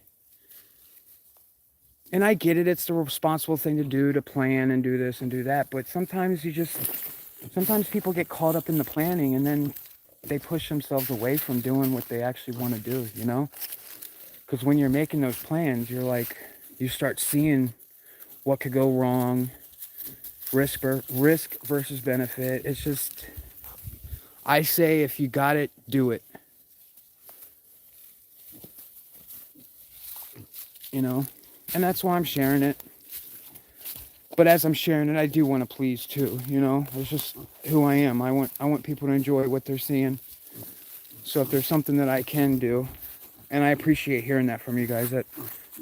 And I get it. It's the responsible thing to do, to plan and do this and do that. But sometimes sometimes people get caught up in the planning and then they push themselves away from doing what they actually want to do, you know? Because when you're making those plans, you're like, you start seeing what could go wrong, risk versus benefit. It's just, I say if you got it, do it. You know? And that's why I'm sharing it. But as I'm sharing it, I do want to please too, you know? It's just who I am. I want people to enjoy what they're seeing. So if there's something that I can do, and I appreciate hearing that from you guys, that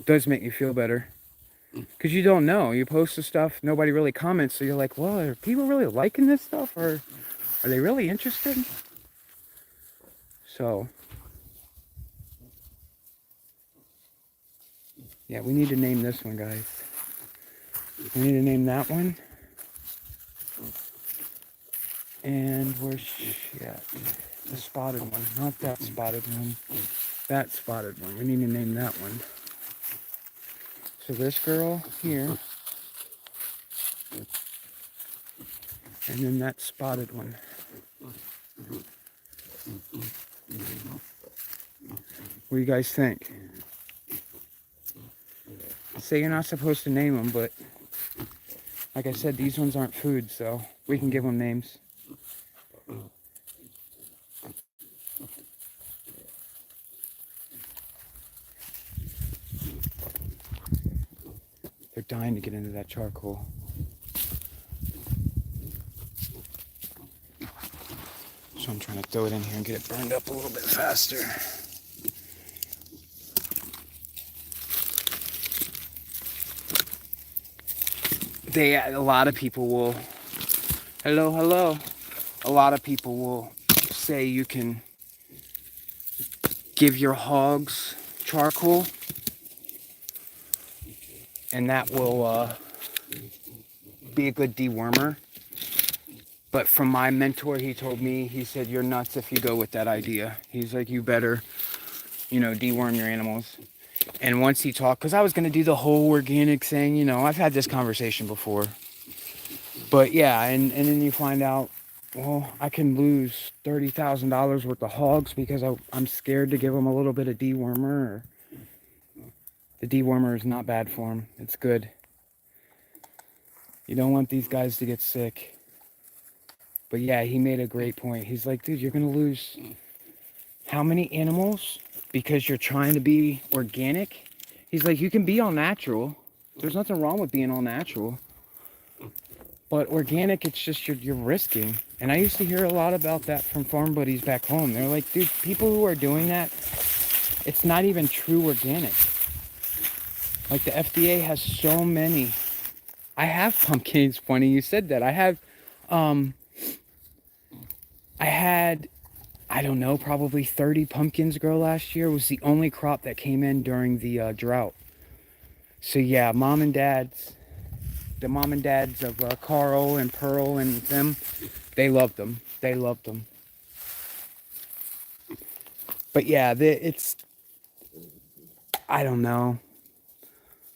does make me feel better. Because you don't know. You post the stuff, nobody really comments, so you're like, well, are people really liking this stuff? Or are they really interested? So, Yeah, we need to name this one, guys. We need to name that one. And where's she at? The spotted one, not that spotted one. That spotted one. We need to name that one. So this girl here. And then that spotted one. What do you guys think? Say you're not supposed to name them, but like I said, these ones aren't food, so we can give them names. They're dying to get into that charcoal. So I'm trying to throw it in here and get it burned up a little bit faster. A lot of people will, hello. A lot of people will say you can give your hogs charcoal and that will be a good dewormer. But from my mentor, he told me, he said, you're nuts if you go with that idea. He's like, you better, deworm your animals. And once he talked, because I was going to do the whole organic thing, I've had this conversation before. But yeah, and then you find out, well, I can lose $30,000 worth of hogs because I'm scared to give them a little bit of dewormer. The dewormer is not bad for them. It's good. You don't want these guys to get sick. But yeah, he made a great point. He's like, dude, you're going to lose how many animals because you're trying to be organic? He's like, you can be all natural. There's nothing wrong with being all natural. But organic, it's just you're risking. And I used to hear a lot about that from farm buddies back home. They're like, dude, people who are doing that, it's not even true organic. Like the FDA has so many. I have pumpkins. Funny you said that. I had, I don't know, probably 30 pumpkins grow last year. It was the only crop that came in during the drought. So yeah, the mom and dads of Carl and Pearl and them, they loved them. They loved them. But yeah, I don't know.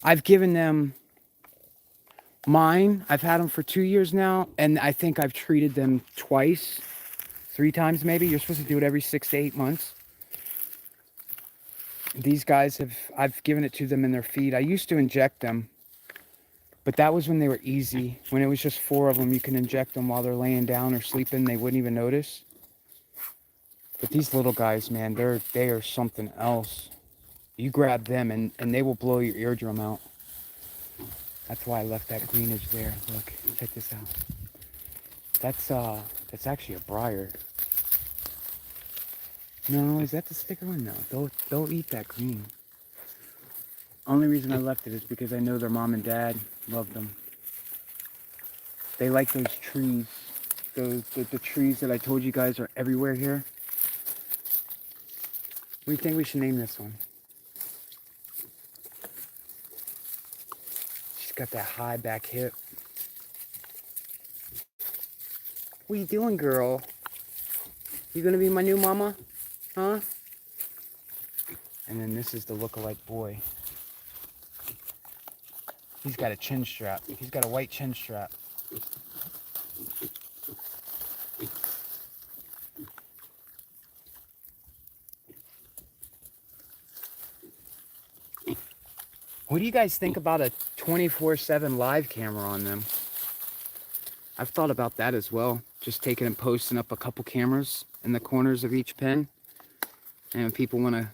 I've given them mine. I've had them for 2 years now, and I think I've treated them twice. 3 times maybe. You're supposed to do it every 6 to 8 months. These guys I've given it to them in their feed. I used to inject them, but that was when they were easy. When it was just 4 of them, you can inject them while they're laying down or sleeping. They wouldn't even notice. But these little guys, man, they are something else. You grab them and they will blow your eardrum out. That's why I left that greenage there. Look, check this out. That's actually a briar. No, is that the sticker one? No, they'll eat that green. Only reason I left it is because I know their mom and dad love them. They like those trees. The trees that I told you guys are everywhere here. What do you think we should name this one? She's got that high back hip. What are you doing, girl? You gonna be my new mama? Huh? And then this is the lookalike boy. He's got a chin strap. He's got a white chin strap. What do you guys think about a 24/7 live camera on them? I've thought about that as well. Just taking and posting up a couple cameras in the corners of each pen. And if people want to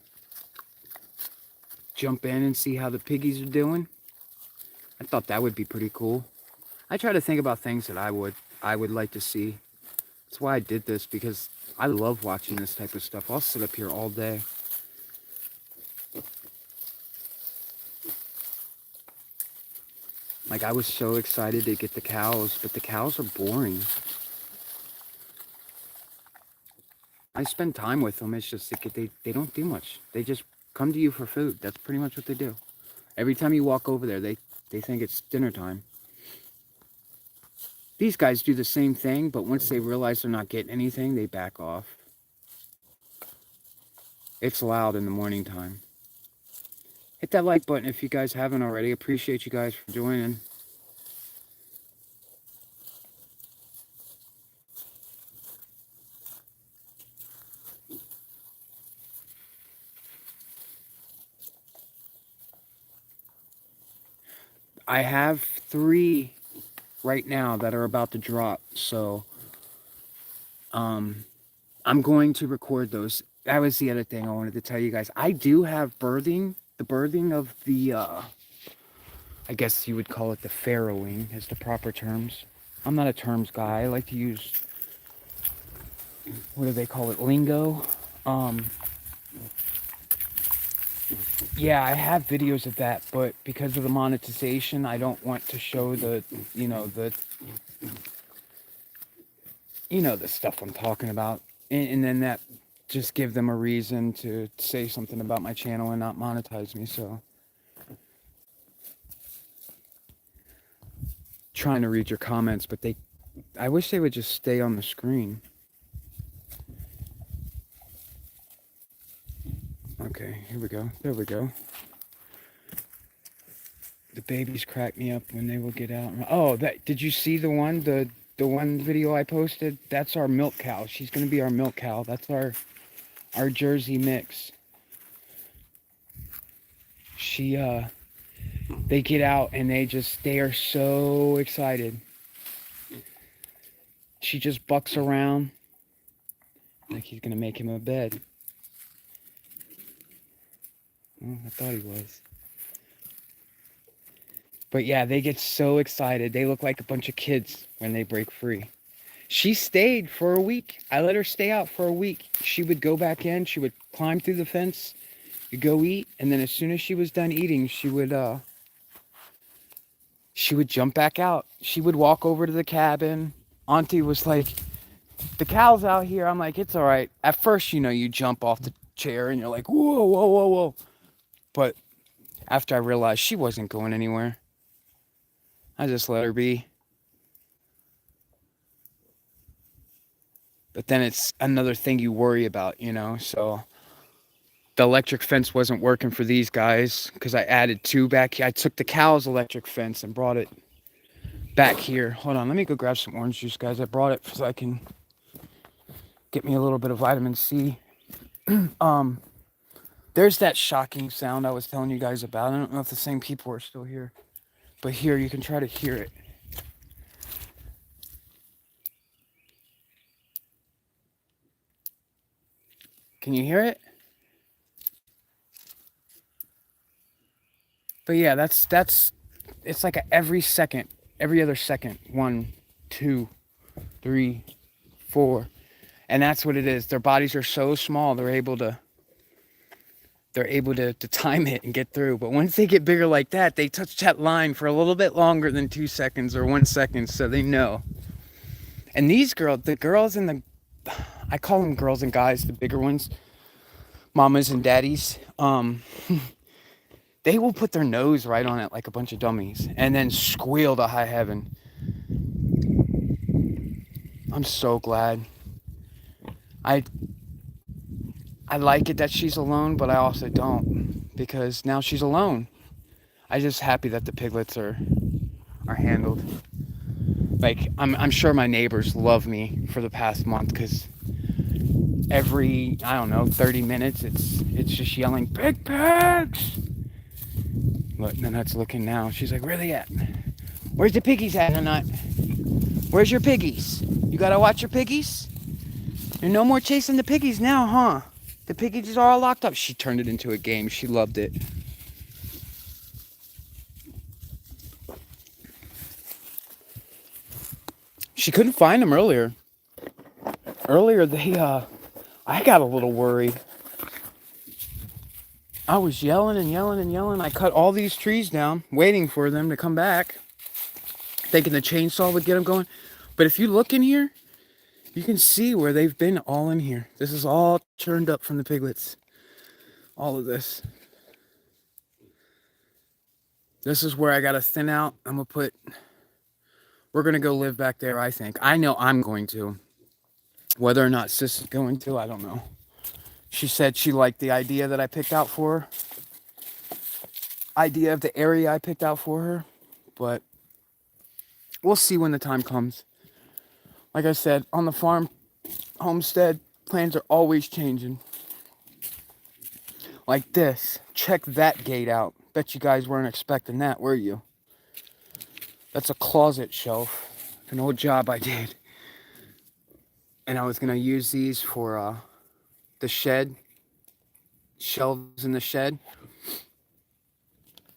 jump in and see how the piggies are doing, I thought that would be pretty cool. I try to think about things that I would like to see. That's why I did this, because I love watching this type of stuff. I'll sit up here all day. Like, I was so excited to get the cows, but the cows are boring. I spend time with them. It's just they don't do much. They just come to you for food. That's pretty much what they do. Every time you walk over there, they think it's dinner time. These guys do the same thing, but once they realize they're not getting anything, they back off. It's loud in the morning time. Hit that like button if you guys haven't already. Appreciate you guys for joining. I have 3 right now that are about to drop, so I'm going to record those. That was the other thing I wanted to tell you guys. I do have birthing, the birthing of the, I guess you would call it the farrowing is the proper terms. I'm not a terms guy. I like to use, what do they call it, lingo. Yeah, I have videos of that, but because of the monetization, I don't want to show the, the stuff I'm talking about. And then that just give them a reason to say something about my channel and not monetize me, so. Trying to read your comments, but I wish they would just stay on the screen. Okay, here we go. There we go. The babies crack me up when they will get out. Oh, did you see the one video I posted? That's our milk cow. She's gonna be our milk cow. That's our Jersey mix. They get out and they are so excited. She just bucks around like he's gonna make him a bed. Oh, I thought he was. But yeah, they get so excited. They look like a bunch of kids when they break free. She stayed for a week. I let her stay out for a week. She would go back in. She would climb through the fence, go eat, and then as soon as she was done eating, she would jump back out. She would walk over to the cabin. Auntie was like, "The cow's out here." I'm like, "It's all right." At first, you jump off the chair and you're like, "Whoa, whoa, whoa, whoa." But after I realized she wasn't going anywhere, I just let her be. But then it's another thing you worry about, so the electric fence wasn't working for these guys because I added 2 back here. I took the cow's electric fence and brought it back here. Hold on, let me go grab some orange juice, guys. I brought it so I can get me a little bit of vitamin C. There's that shocking sound I was telling you guys about. I don't know if the same people are still here, but here you can try to hear it. Can you hear it? But yeah, it's like every other second, 1, 2, 3, 4, and that's what it is. Their bodies are so small, they're able to time it and get through. But once they get bigger like that, they touch that line for a little bit longer than 2 seconds or 1 second, so they know. And the girls in I call them girls and guys, the bigger ones, mamas and daddies, they will put their nose right on it like a bunch of dummies and then squeal to high heaven. I'm so glad. I like it that she's alone, but I also don't, because now she's alone. I'm just happy that the piglets are handled. Like, I'm sure my neighbors love me for the past month, because every, I don't know, 30 minutes, it's just yelling, "Big pigs!" Look, Nanette's looking now. She's like, "Where they at? Where's the piggies at, Nanette? Where's your piggies? You gotta watch your piggies? You're no more chasing the piggies now, huh? The piggies are all locked up." She turned it into a game. She loved it. She couldn't find them earlier. Earlier, I got a little worried. I was yelling and yelling and yelling. I cut all these trees down, waiting for them to come back, thinking the chainsaw would get them going. But if you look in here, you can see where they've been all in here. This is all churned up from the piglets. All of this. This is where I gotta thin out. We're gonna go live back there, I think. I know I'm going to. Whether or not Sis is going to, I don't know. She said she liked the idea that I picked out for her. Idea of the area I picked out for her. But we'll see when the time comes. Like I said, on the farm, homestead, plans are always changing. Like this. Check that gate out. Bet you guys weren't expecting that, were you? That's a closet shelf. An old job I did. And I was going to use these for the shed. Shelves in the shed.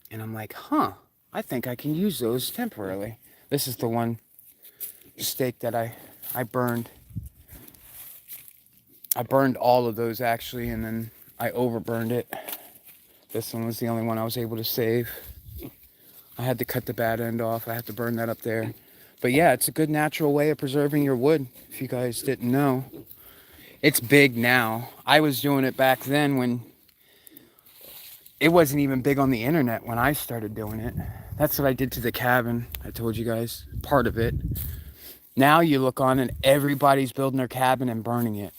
And I'm like, I think I can use those temporarily. This is the one steak that I burned. I burned all of those actually, and then I overburned it. This one was the only one I was able to save. I had to cut the bad end off. I had to burn that up there. But yeah, it's a good natural way of preserving your wood, if you guys didn't know. It's big now. I was doing it back then when it wasn't even big on the internet when I started doing it. That's what I did to the cabin. I told you guys, part of it. Now you look on and everybody's building their cabin and burning it.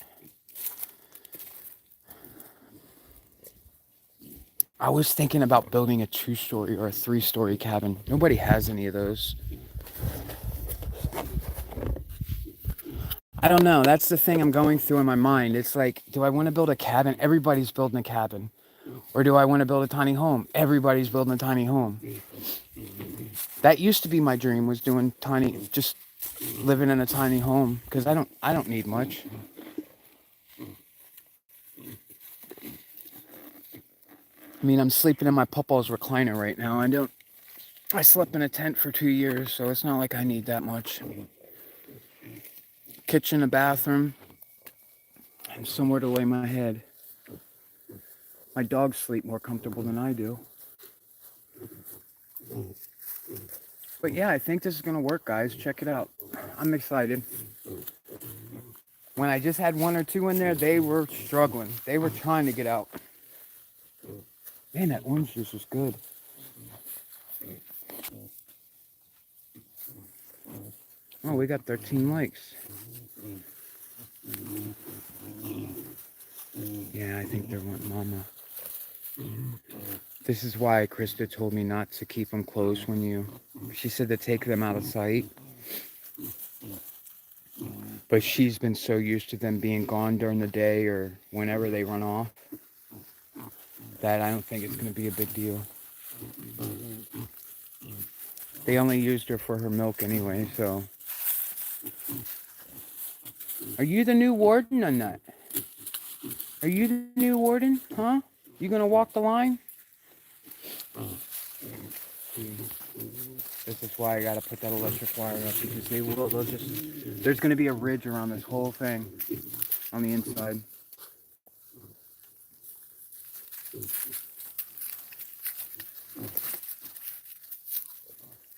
I was thinking about building a 2-story or a 3-story cabin. Nobody has any of those. I don't know. That's the thing I'm going through in my mind. It's like, do I want to build a cabin? Everybody's building a cabin. Or do I want to build a tiny home? Everybody's building a tiny home. That used to be my dream, was doing just living in a tiny home, because I don't need much. I mean, I'm sleeping in my Papa's recliner right now. I slept in a tent for 2 years, so it's not like I need that much. Kitchen, a bathroom, and somewhere to lay my head. My dogs sleep more comfortable than I do. But yeah, I think this is gonna work, guys. Check it out. I'm excited. When I just had 1 or 2 in there, they were struggling. They were trying to get out. Man, that orange juice is good. Oh, we got 13 likes. Yeah, I think they're wanting mama. This is why Krista told me not to keep them close she said to take them out of sight. But she's been so used to them being gone during the day or whenever they run off that I don't think it's going to be a big deal. They only used her for her milk anyway, so. Are you the new warden or not? Are you the new warden? Huh? You going to walk the line? This is why I gotta put that electric wire up, because there's gonna be a ridge around this whole thing on the inside.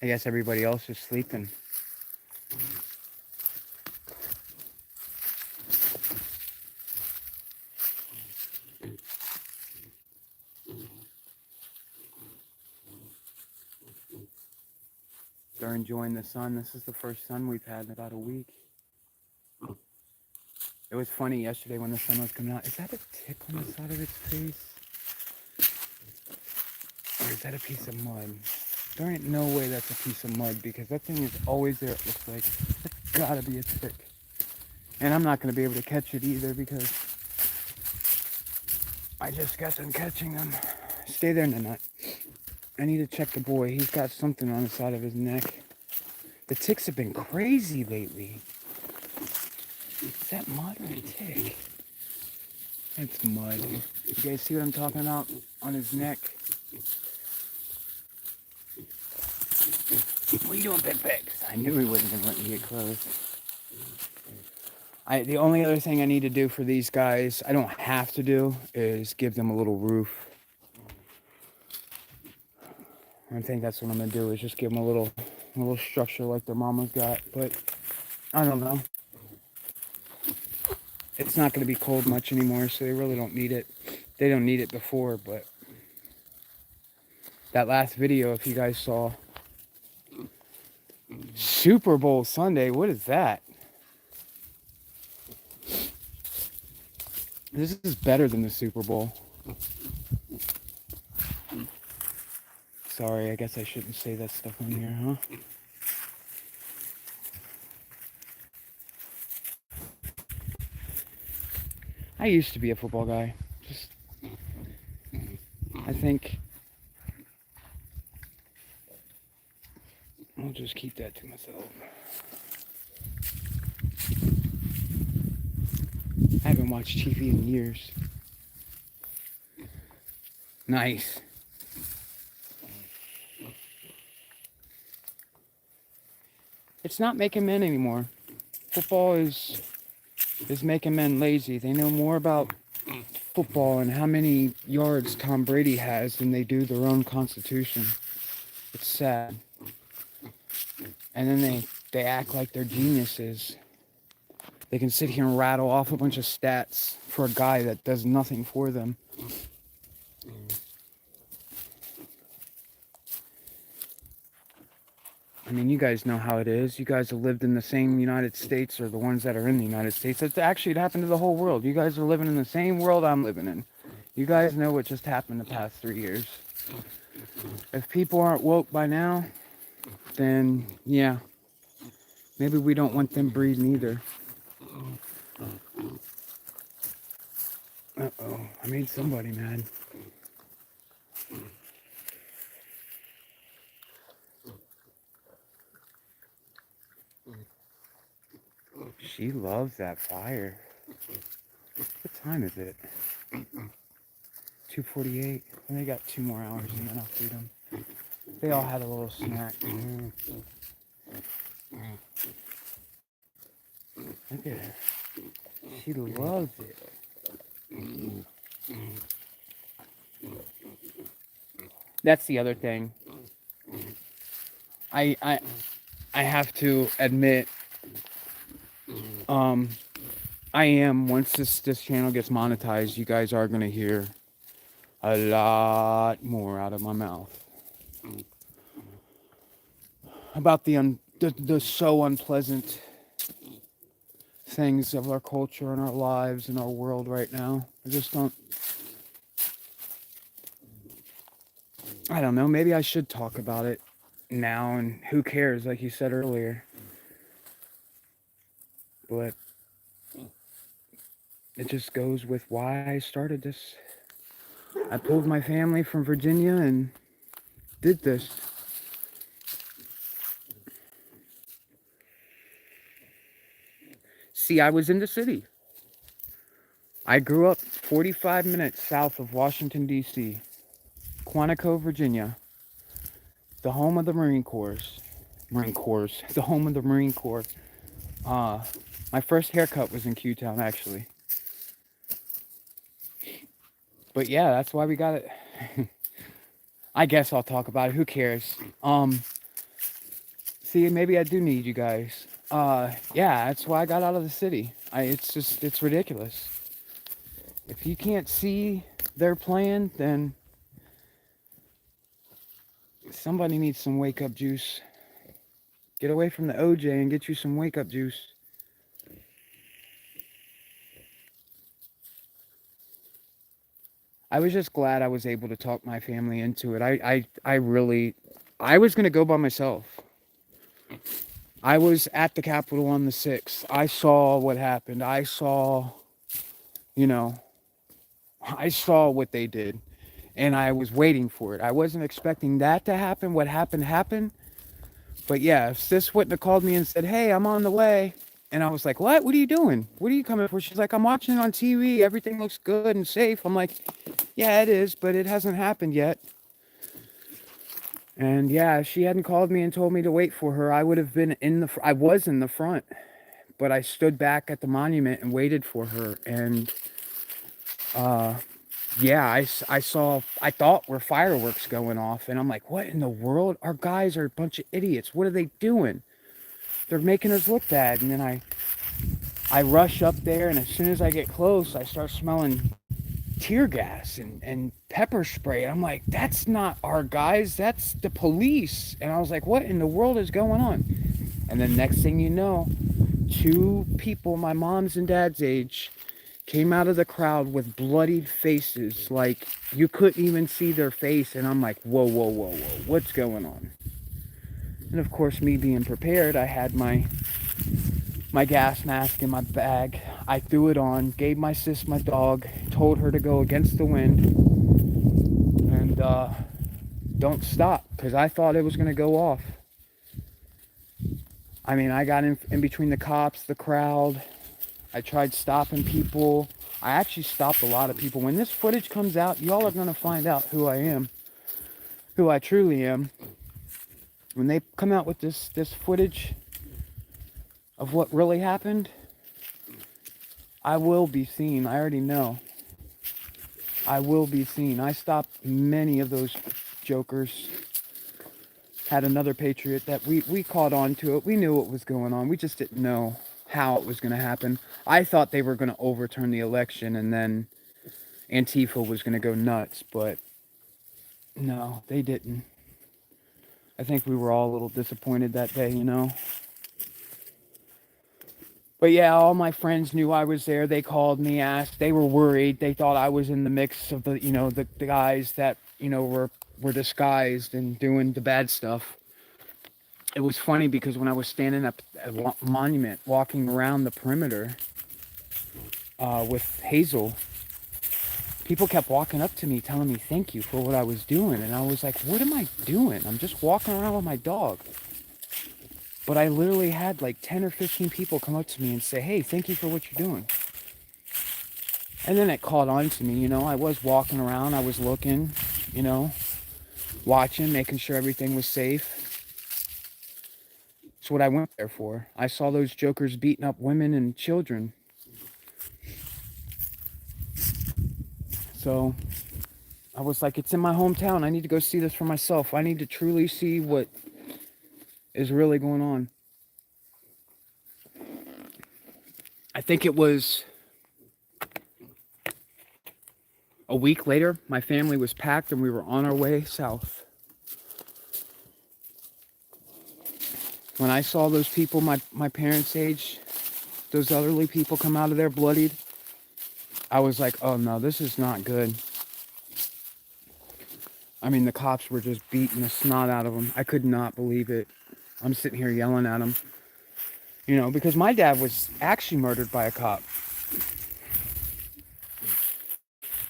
I guess everybody else is sleeping. They're enjoying the sun. This is the first sun we've had in about a week. It was funny yesterday when the sun was coming out. Is that a tick on the side of its face? Or is that a piece of mud? There ain't no way that's a piece of mud, because that thing is always there, it looks like. It's gotta be a tick. And I'm not gonna be able to catch it either, because I just got done catching them. Stay there, Nanette. I need to check the boy. He's got something on the side of his neck. The ticks have been crazy lately. Is that mud or a tick? It's mud. You guys see what I'm talking about on his neck? What are you doing, Big Pigs? I knew he wasn't going to let me get close. The only other thing I need to do for these guys, I don't have to do, is give them a little roof. I think that's what I'm going to do, is just give them a little structure like their mama's got. But I don't know. It's not going to be cold much anymore, so they really don't need it. They don't need it before, but that last video, if you guys saw. Super Bowl Sunday, what is that? This is better than the Super Bowl. Sorry, I guess I shouldn't say that stuff on here, huh? I used to be a football guy. I think I'll just keep that to myself. I haven't watched TV in years. Nice. It's not making men anymore. Football is making men lazy. They know more about football and how many yards Tom Brady has than they do their own constitution. It's sad. And then they act like they're geniuses. They can sit here and rattle off a bunch of stats for a guy that does nothing for them. I mean, you guys know how it is. You guys have lived in the same United States, or the ones that are in the United States. It happened to the whole world. You guys are living in the same world I'm living in. You guys know what just happened the past 3 years. If people aren't woke by now, then yeah, maybe we don't want them breeding either. Uh-oh, I made somebody mad. She loves that fire. What time is it? 2:48. And they got 2 more hours and then I'll feed them. They all had a little snack. Look at her. She loves it. That's the other thing. I have to admit, I am, once this channel gets monetized, you guys are going to hear a lot more out of my mouth about the so unpleasant things of our culture and our lives and our world right now. I don't know, maybe I should talk about it now, and who cares, like you said earlier. But it just goes with why I started this. I pulled my family from Virginia and did this. See, I was in the city. I grew up 45 minutes south of Washington, D.C., Quantico, Virginia, the home of the Marine Corps, the home of the Marine Corps. My first haircut was in Q-Town, actually. But yeah, that's why we got it. I guess I'll talk about it. Who cares? See, maybe I do need you guys. Yeah, that's why I got out of the city. It's ridiculous. If you can't see their plan, then somebody needs some wake-up juice. Get away from the OJ and get you some wake-up juice. I was just glad I was able to talk my family into it. I was going to go by myself. I was at the Capitol on the 6th. I saw what happened. I saw what they did. And I was waiting for it. I wasn't expecting that to happen. What happened. But yeah, if Sis wouldn't have called me and said, hey, I'm on the way. And I was like, what? What are you doing? What are you coming for? She's like, I'm watching it on TV. Everything looks good and safe. I'm like, yeah, it is, but it hasn't happened yet. And yeah, if she hadn't called me and told me to wait for her, I would have been I was in the front. But I stood back at the monument and waited for her. And yeah, I thought were fireworks going off. And I'm like, what in the world? Our guys are a bunch of idiots. What are they doing? They're making us look bad. And then I rush up there, and as soon as I get close, I start smelling tear gas and pepper spray. I'm like, that's not our guys, that's the police. And I was like, what in the world is going on? And then next thing you know, two people my mom's and dad's age came out of the crowd with bloodied faces, like you couldn't even see their face. And I'm like, whoa, whoa, whoa, whoa, what's going on? And of course, me being prepared, I had my gas mask in my bag. I threw it on, gave my sis my dog, told her to go against the wind, and don't stop, because I thought it was going to go off. I mean, I got in between the cops, the crowd. I tried stopping people. I actually stopped a lot of people. When this footage comes out, y'all are going to find out who I am, who I truly am. When they come out with this footage of what really happened, I will be seen. I already know. I will be seen. I stopped many of those jokers. Had another patriot that we caught on to it. We knew what was going on. We just didn't know how it was going to happen. I thought they were going to overturn the election and then Antifa was going to go nuts, but no, they didn't. I think we were all a little disappointed that day, you know. But yeah, all my friends knew I was there. They called me, asked. They were worried. They thought I was in the mix of the, you know, the guys that, you know, were disguised and doing the bad stuff. It was funny because when I was standing up at a monument, walking around the perimeter with Hazel, people kept walking up to me telling me thank you for what I was doing. And I was like, what am I doing? I'm just walking around with my dog. But I literally had like 10 or 15 people come up to me and say, hey, thank you for what you're doing. And then it caught on to me, you know. I was walking around, I was looking, you know, watching, making sure everything was safe. That's what I went there for. I saw those jokers beating up women and children. So I was like, it's in my hometown. I need to go see this for myself. I need to truly see what is really going on. I think it was a week later, my family was packed and we were on our way south. When I saw those people, my parents' age, those elderly people come out of there bloodied, I was like, oh no, this is not good. I mean, the cops were just beating the snot out of them. I could not believe it. I'm sitting here yelling at them. You know, because my dad was actually murdered by a cop.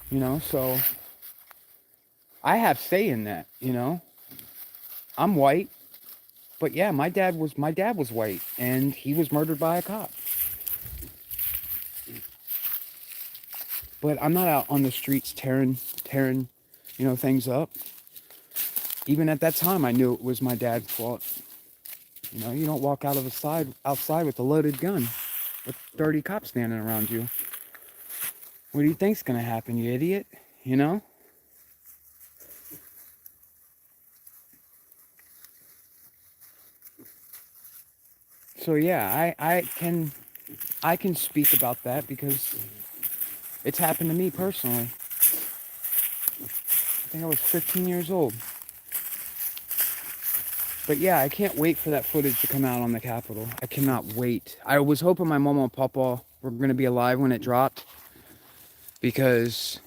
You know, so I have say in that, you know. I'm white, but yeah, my dad was white and he was murdered by a cop. But I'm not out on the streets tearing, you know, things up. Even at that time, I knew it was my dad's fault. You know, you don't walk outside with a loaded gun with 30 cops standing around you. What do you think's gonna happen, you idiot? You know? So yeah, I can speak about that because it's happened to me personally. I think I was 15 years old. But yeah, I can't wait for that footage to come out on the Capitol. I cannot wait. I was hoping my mama and papa were going to be alive when it dropped. Because,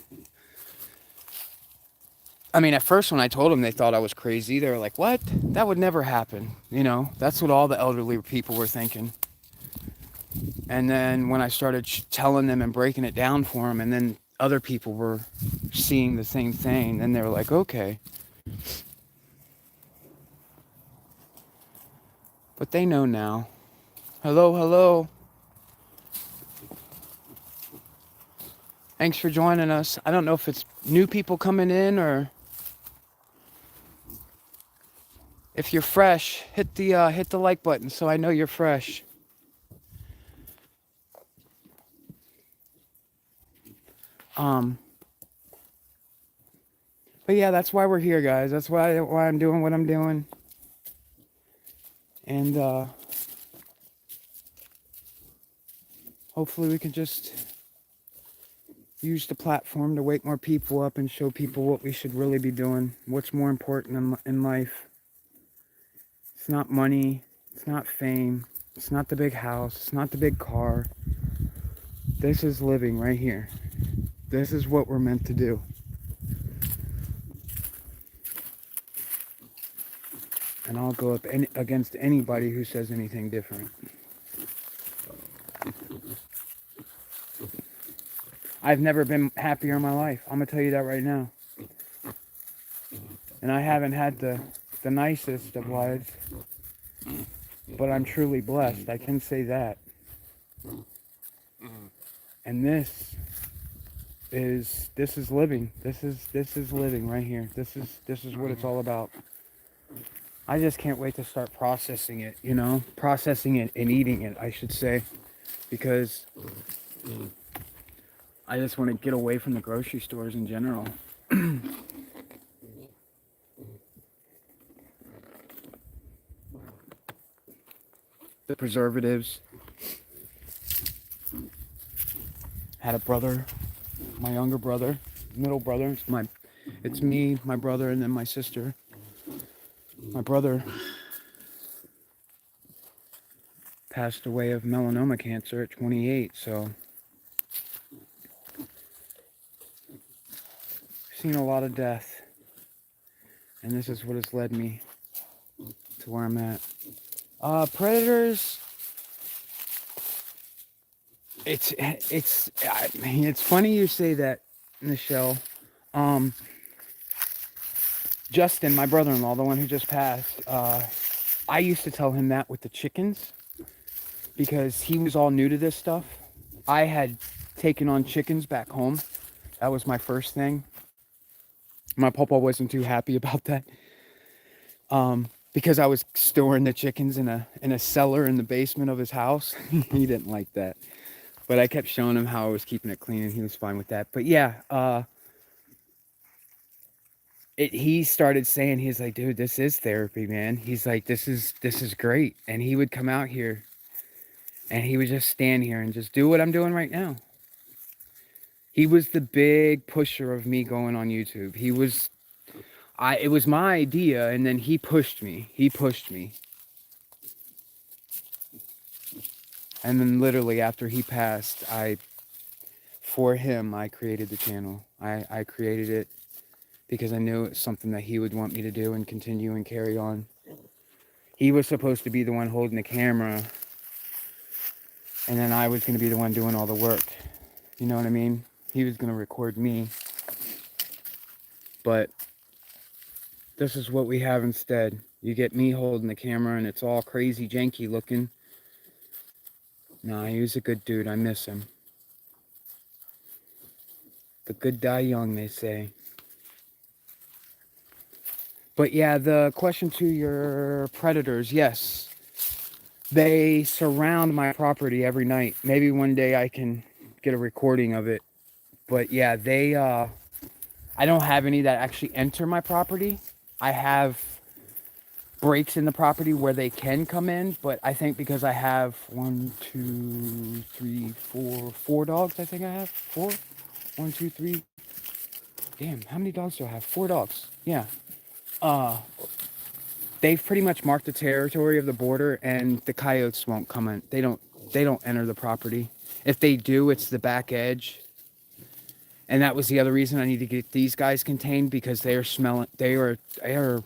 I mean, at first when I told them, they thought I was crazy. They were like, what? That would never happen. You know, that's what all the elderly people were thinking. And then when I started telling them and breaking it down for them, and then other people were seeing the same thing, then they were like, okay. But they know now. Hello, hello. Thanks for joining us. I don't know if it's new people coming in or if you're fresh, hit the like button so I know you're fresh. But yeah, that's why we're here, guys. That's why I'm doing what I'm doing. And hopefully we can just use the platform to wake more people up and show people what we should really be doing. What's more important in life. It's not money. It's not fame. It's not the big house. It's not the big car. This is living right here. This is what we're meant to do. And I'll go up against anybody who says anything different. I've never been happier in my life. I'm going to tell you that right now. And I haven't had the nicest of lives. But I'm truly blessed. I can say that. And this is living. This is living right here. This is what it's all about. I just can't wait to start processing it, you know? Processing it and eating it, I should say. Because I just want to get away from the grocery stores in general. The preservatives. Had a brother, my younger brother, middle brother. It's me, my brother, and then my sister. My brother passed away of melanoma cancer at 28, so seen a lot of death, and this is what has led me to where I'm at. Predators. It's funny you say that, Michelle. Justin, my brother-in-law, the one who just passed, I used to tell him that with the chickens because he was all new to this stuff. I had taken on chickens back home. That was my first thing. My papa wasn't too happy about that. Because I was storing the chickens in a cellar in the basement of his house. He didn't like that. But I kept showing him how I was keeping it clean and he was fine with that. But yeah, he started saying, he's like, dude, this is therapy, man. He's like, this is great. And he would come out here and he would just stand here and just do what I'm doing right now. He was the big pusher of me going on YouTube. It was my idea, and then he pushed me. And then literally after he passed, for him, I created the channel. I created it because I knew it was something that he would want me to do and continue and carry on. He was supposed to be the one holding the camera, and then I was going to be the one doing all the work. You know what I mean? He was going to record me. But this is what we have instead. You get me holding the camera, and it's all crazy janky looking. Nah, he was a good dude. I miss him. The good die young, they say. But yeah, the question to your predators, yes. They surround my property every night. Maybe one day I can get a recording of it. But yeah, I don't have any that actually enter my property. I have breaks in the property where they can come in, but I think because I have 4 dogs, I think I have 4. 1, 2, 3. Damn, how many dogs do I have? 4 dogs. Yeah. They've pretty much marked the territory of the border, and the coyotes won't come in. They don't enter the property. If they do, it's the back edge. And that was the other reason I need to get these guys contained, because they are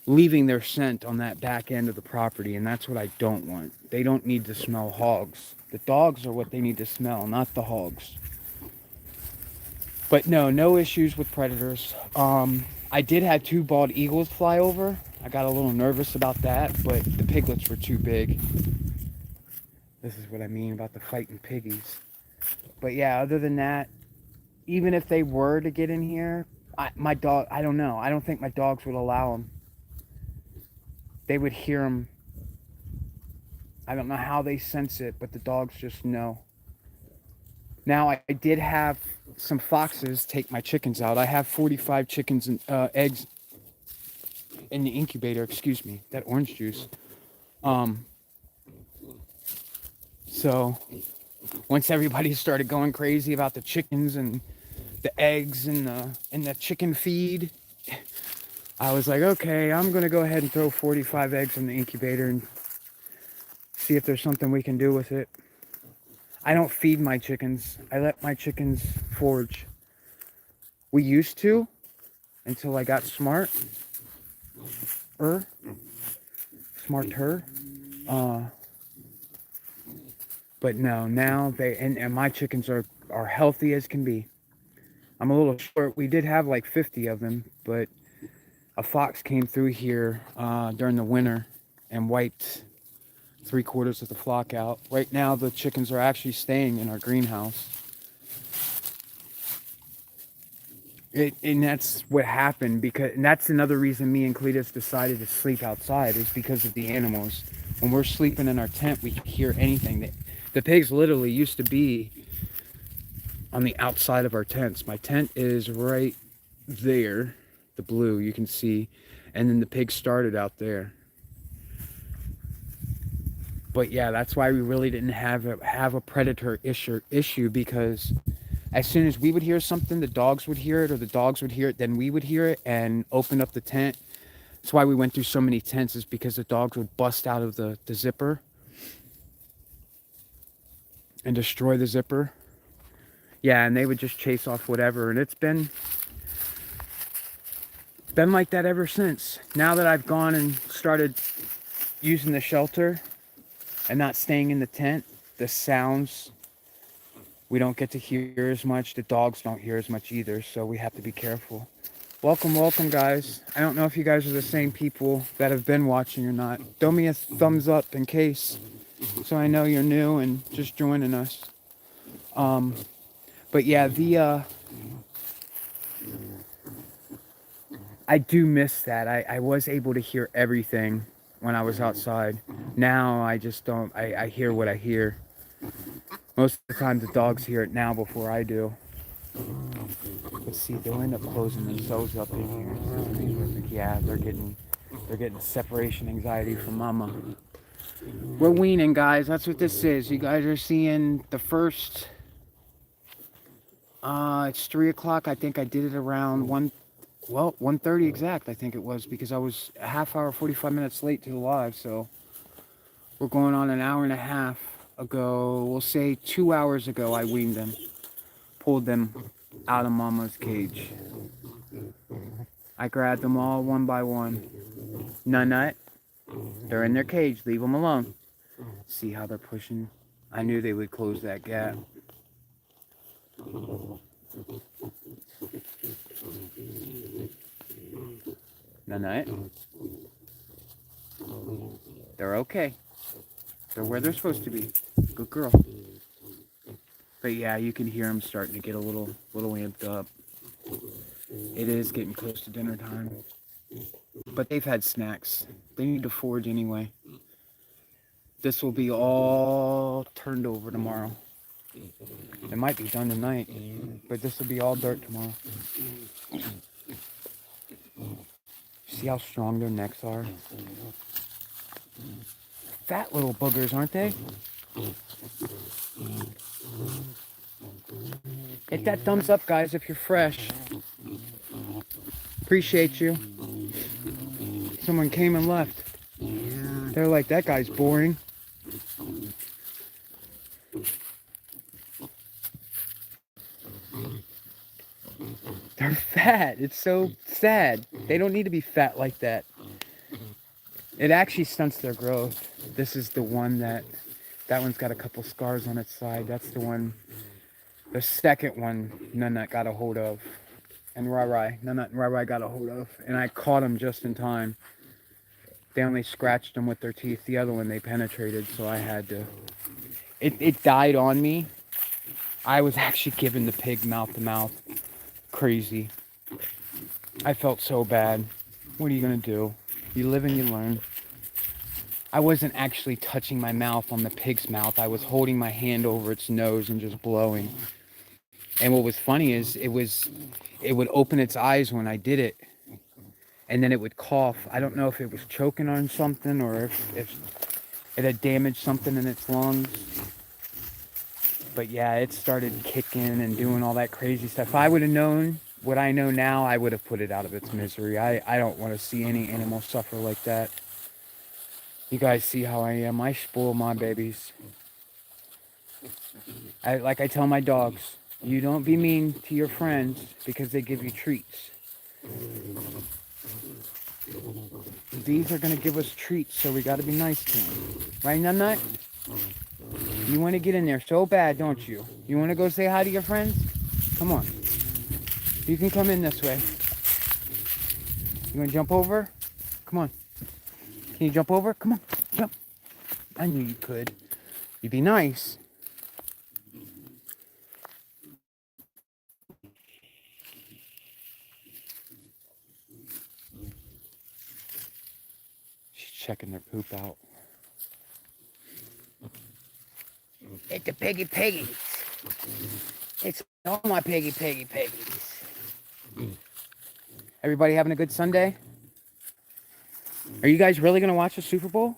leaving their scent on that back end of the property, and that's what I don't want. They don't need to smell hogs. The dogs are what they need to smell, not the hogs. But no issues with predators. I did have 2 bald eagles fly over. I got a little nervous about that, but the piglets were too big. This is what I mean about the fighting piggies. But yeah, other than that, even if they were to get in here, I don't know. I don't think my dogs would allow them. They would hear them. I don't know how they sense it, but the dogs just know. Now, I did have some foxes take my chickens out. I have 45 chickens and eggs in the incubator. Excuse me, that orange juice. So Once everybody started going crazy about the chickens and the eggs and the chicken feed, I was like, okay, I'm gonna go ahead and throw 45 eggs in the incubator and see if there's something we can do with it. I don't feed my chickens. I let my chickens forage. We used to until I got smarter. Smarter. But no, now and my chickens are healthy as can be. I'm a little short. We did have like 50 of them, but a fox came through here during the winter and wiped 3/4 of the flock out. Right now, the chickens are actually staying in our greenhouse. And that's what happened, and that's another reason me and Cletus decided to sleep outside, is because of the animals. When we're sleeping in our tent, we can hear anything. The pigs literally used to be on the outside of our tents. My tent is right there, the blue you can see, and then the pigs started out there. But yeah, that's why we really didn't have a predator issue, because as soon as we would hear something, the dogs would hear it, or the dogs would hear it, then we would hear it and open up the tent. That's why we went through so many tents, is because the dogs would bust out of the zipper and destroy the zipper. Yeah, and they would just chase off whatever, and it's been like that ever since. Now that I've gone and started using the shelter and not staying in the tent, the sounds we don't get to hear as much. The dogs don't hear as much either, so we have to be careful. Welcome, guys. I don't know if you guys are the same people that have been watching or not. Throw me a thumbs up in case, so I know you're new and just joining us. But yeah, I do miss that. I was able to hear everything when I was outside. Now I just don't. I hear what I hear. Most of the time the dogs hear it now before I do. Let's see, they'll end up closing themselves up in here. Yeah, they're getting separation anxiety from mama. We're weaning, guys. That's what this is. You guys are seeing the first. It's 3 o'clock. I think I did it around 1:30 exact. I think it was, because I was a half hour, 45 minutes late to the live. So we're going on an hour and a half ago. We'll say 2 hours ago. I weaned them, pulled them out of mama's cage. I grabbed them all one by one. Nut. They're in their cage. Leave them alone. See how they're pushing? I knew they would close that gap. Nut. They're okay. They're where they're supposed to be. Good girl. But yeah, you can hear them starting to get a little amped up. It is getting close to dinner time. But they've had snacks. They need to forage anyway. This will be all turned over tomorrow. It might be done tonight, but this will be all dirt tomorrow. See how strong their necks are? Fat little boogers, aren't they? Hit that thumbs up, guys, if you're fresh. Appreciate you. Someone came and left. They're like, that guy's boring. They're fat. It's so sad. They don't need to be fat like that. It actually stunts their growth. This is the one that one's got a couple scars on its side. That's the one, the second one Nut got a hold of. And Rai Nut and Rai got a hold of. And I caught them just in time. They only scratched them with their teeth. The other one they penetrated, so I had to. It died on me. I was actually giving the pig mouth to mouth. Crazy. I felt so bad. What are you gonna do? You live and you learn. I wasn't actually touching my mouth on the pig's mouth. I was holding my hand over its nose and just blowing. And what was funny is it would open its eyes when I did it, and then it would cough. I don't know if it was choking on something or if it had damaged something in its lungs. But yeah, it started kicking and doing all that crazy stuff. If I would have known what I know now, I would have put it out of its misery. I don't want to see any animal suffer like that. You guys see how I am. I spoil my babies. Like I tell my dogs, you don't be mean to your friends because they give you treats. These are going to give us treats, so we got to be nice to them. Right, Nut Nut? You want to get in there so bad, don't you? You want to go say hi to your friends? Come on. You can come in this way. You want to jump over? Come on. Can you jump over? Come on. Jump. I knew you could. You'd be nice. She's checking their poop out. It's the piggies. It's all my piggies. Everybody having a good Sunday? Are you guys really going to watch the Super Bowl?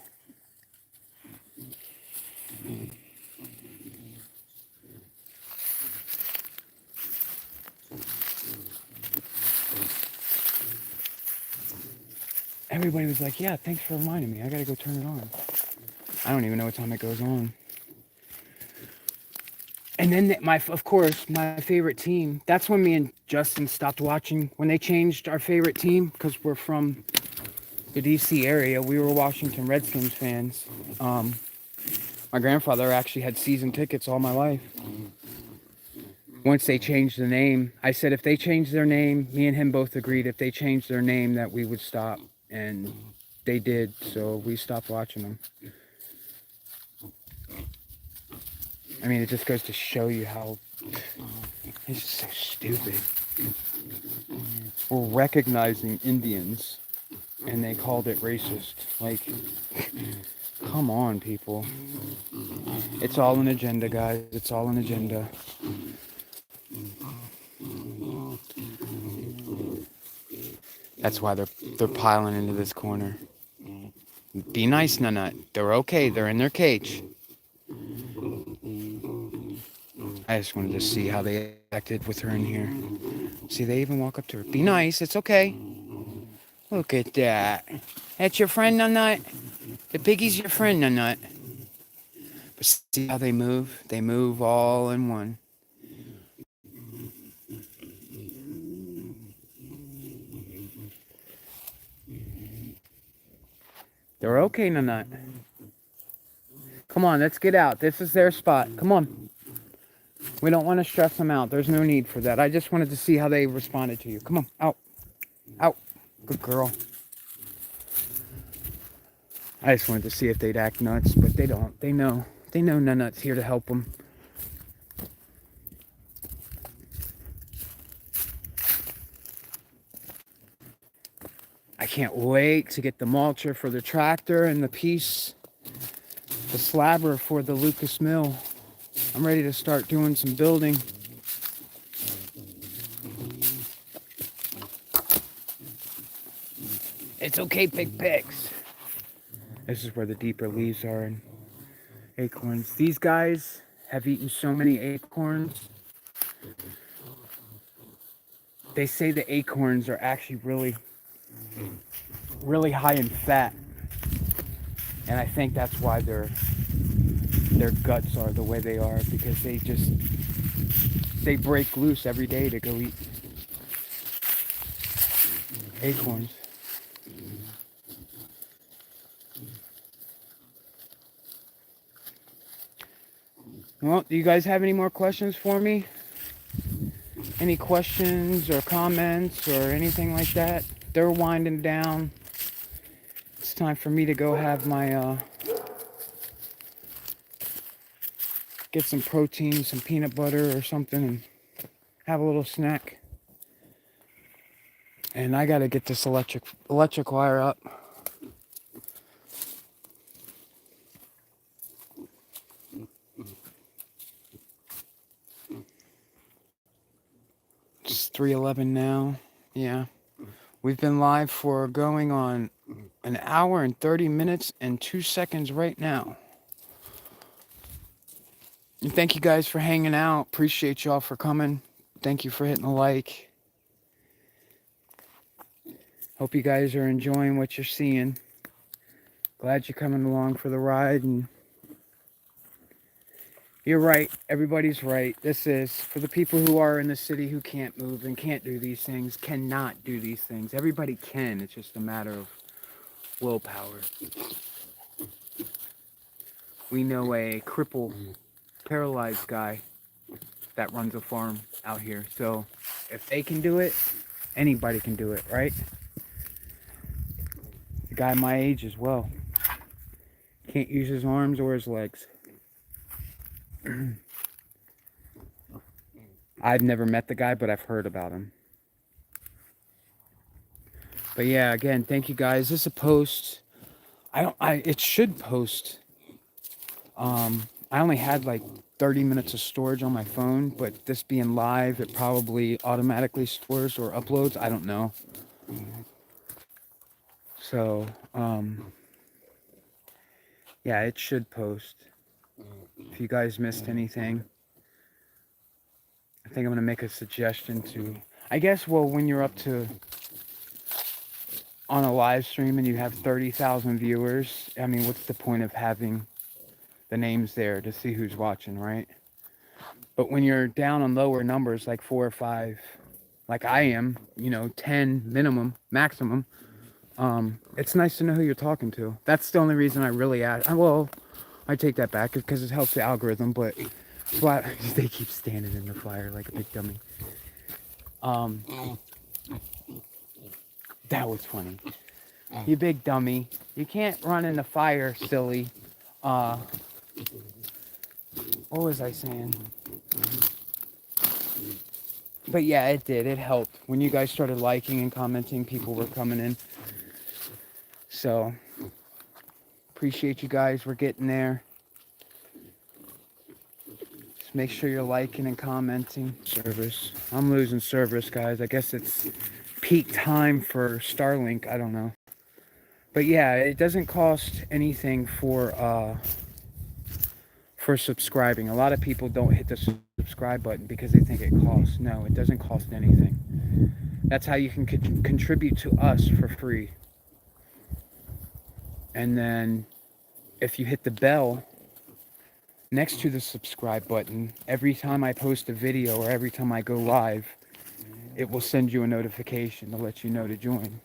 Everybody was like, yeah, thanks for reminding me. I got to go turn it on. I don't even know what time it goes on. And then, of course, my favorite team. That's when me and Justin stopped watching. When they changed our favorite team, because we're from the D.C. area, we were Washington Redskins fans. My grandfather actually had season tickets all my life. Once they changed the name, I said if they changed their name, me and him both agreed if they changed their name that we would stop. And they did, so we stopped watching them. I mean, it just goes to show you how it's just so stupid. We're recognizing Indians, and they called it racist. Like, come on, people. It's all an agenda, guys. It's all an agenda. That's why they're piling into this corner. Be nice, Nut. They're okay. They're in their cage. I just wanted to see how they acted with her in here. See, they even walk up to her. Be nice. It's okay. Look at that. That's your friend, Nut. The piggy's your friend, Nut. But see how they move? They move all in one. They're okay, Nut. Come on, let's get out. This is their spot. Come on. We don't want to stress them out. There's no need for that. I just wanted to see how they responded to you. Come on, out. Out. Good girl. I just wanted to see if they'd act nuts, but they don't. They know. They know Nut's here to help them. I can't wait to get the mulcher for the tractor and the piece, the slabber for the Lucas Mill. I'm ready to start doing some building. It's okay, pigs. This is where the deeper leaves are and acorns. These guys have eaten so many acorns. They say the acorns are actually really high in fat. And I think that's why their guts are the way they are, because they break loose every day to go eat acorns. Well, do you guys have any more questions for me? Any questions or comments or anything like that? They're winding down. It's time for me to go have my get some protein, some peanut butter or something, and have a little snack. And I gotta get this electric wire up. It's 3:11 now. Yeah. We've been live for going on an hour and 30 minutes and 2 seconds right now. And thank you guys for hanging out. Appreciate y'all for coming. Thank you for hitting the like. Hope you guys are enjoying what you're seeing. Glad you're coming along for the ride. And you're right. Everybody's right. This is for the people who are in the city who can't move and can't do these things, cannot do these things. Everybody can. It's just a matter of willpower. We know a crippled, paralyzed guy that runs a farm out here. So if they can do it, anybody can do it, right? The guy my age as well. Can't use his arms or his legs. I've never met the guy, but I've heard about him. But yeah, again, thank you guys. This is a post. It should post. I only had like 30 minutes of storage on my phone, but this being live, it probably automatically stores or uploads. I don't know. So, yeah, it should post. If you guys missed anything, I think I'm going to make a suggestion to, I guess, well, when you're up to, on a live stream and you have 30,000 viewers, I mean, what's the point of having the names there to see who's watching, right? But when you're down on lower numbers, like 4 or 5, like I am, 10 minimum, maximum, it's nice to know who you're talking to. That's the only reason I really add. Well, I take that back because it helps the algorithm, but they keep standing in the fire like a big dummy. That was funny. You big dummy. You can't run in the fire, silly. What was I saying? But yeah, it did. It helped. When you guys started liking and commenting, people were coming in. So, appreciate you guys. We're getting there. Just make sure you're liking and commenting. Service. I'm losing service, guys. I guess it's peak time for Starlink. I don't know. But yeah, it doesn't cost anything for subscribing. A lot of people don't hit the subscribe button because they think it costs. No, it doesn't cost anything. That's how you can contribute to us for free. And then if you hit the bell next to the subscribe button, every time I post a video or every time I go live, it will send you a notification to let you know to join.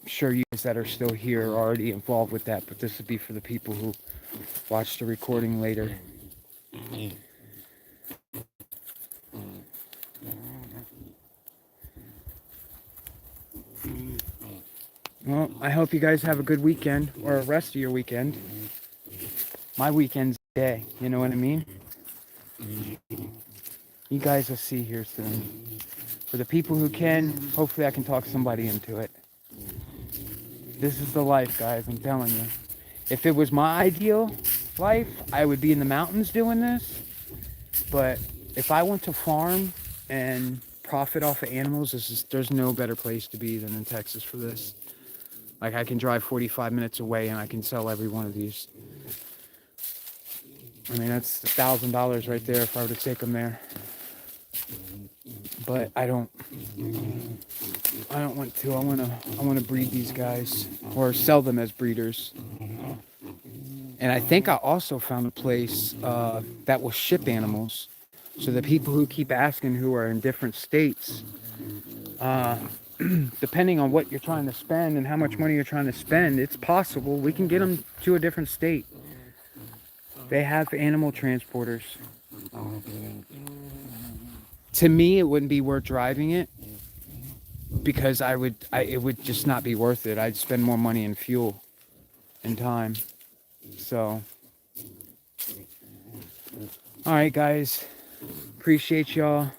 I'm sure you guys that are still here are already involved with that, but this would be for the people who watch the recording later. Well, I hope you guys have a good weekend, or a rest of your weekend. My weekend's day, you know what I mean? You guys will see here soon. For the people who can, hopefully I can talk somebody into it. This is the life, guys, I'm telling you. If it was my ideal life, I would be in the mountains doing this. But if I want to farm and profit off of animals, there's no better place to be than in Texas for this. Like, I can drive 45 minutes away and I can sell every one of these. I mean, that's $1,000 right there if I were to take them there. But I don't want to. I want to breed these guys or sell them as breeders. And I think I also found a place that will ship animals. So the people who keep asking who are in different states, depending on what you're trying to spend and how much money you're trying to spend, it's possible we can get them to a different state. They have animal transporters. To me, it wouldn't be worth driving it because it would just not be worth it. I'd spend more money in fuel and time. So, all right, guys. Appreciate y'all.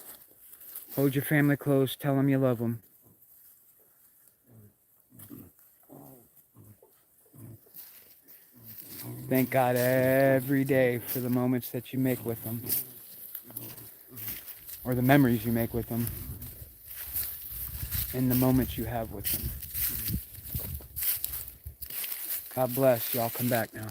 Hold your family close. Tell them you love them. Thank God every day for the moments that you make with them. Or the memories you make with them. And the moments you have with them. God bless. Y'all come back now.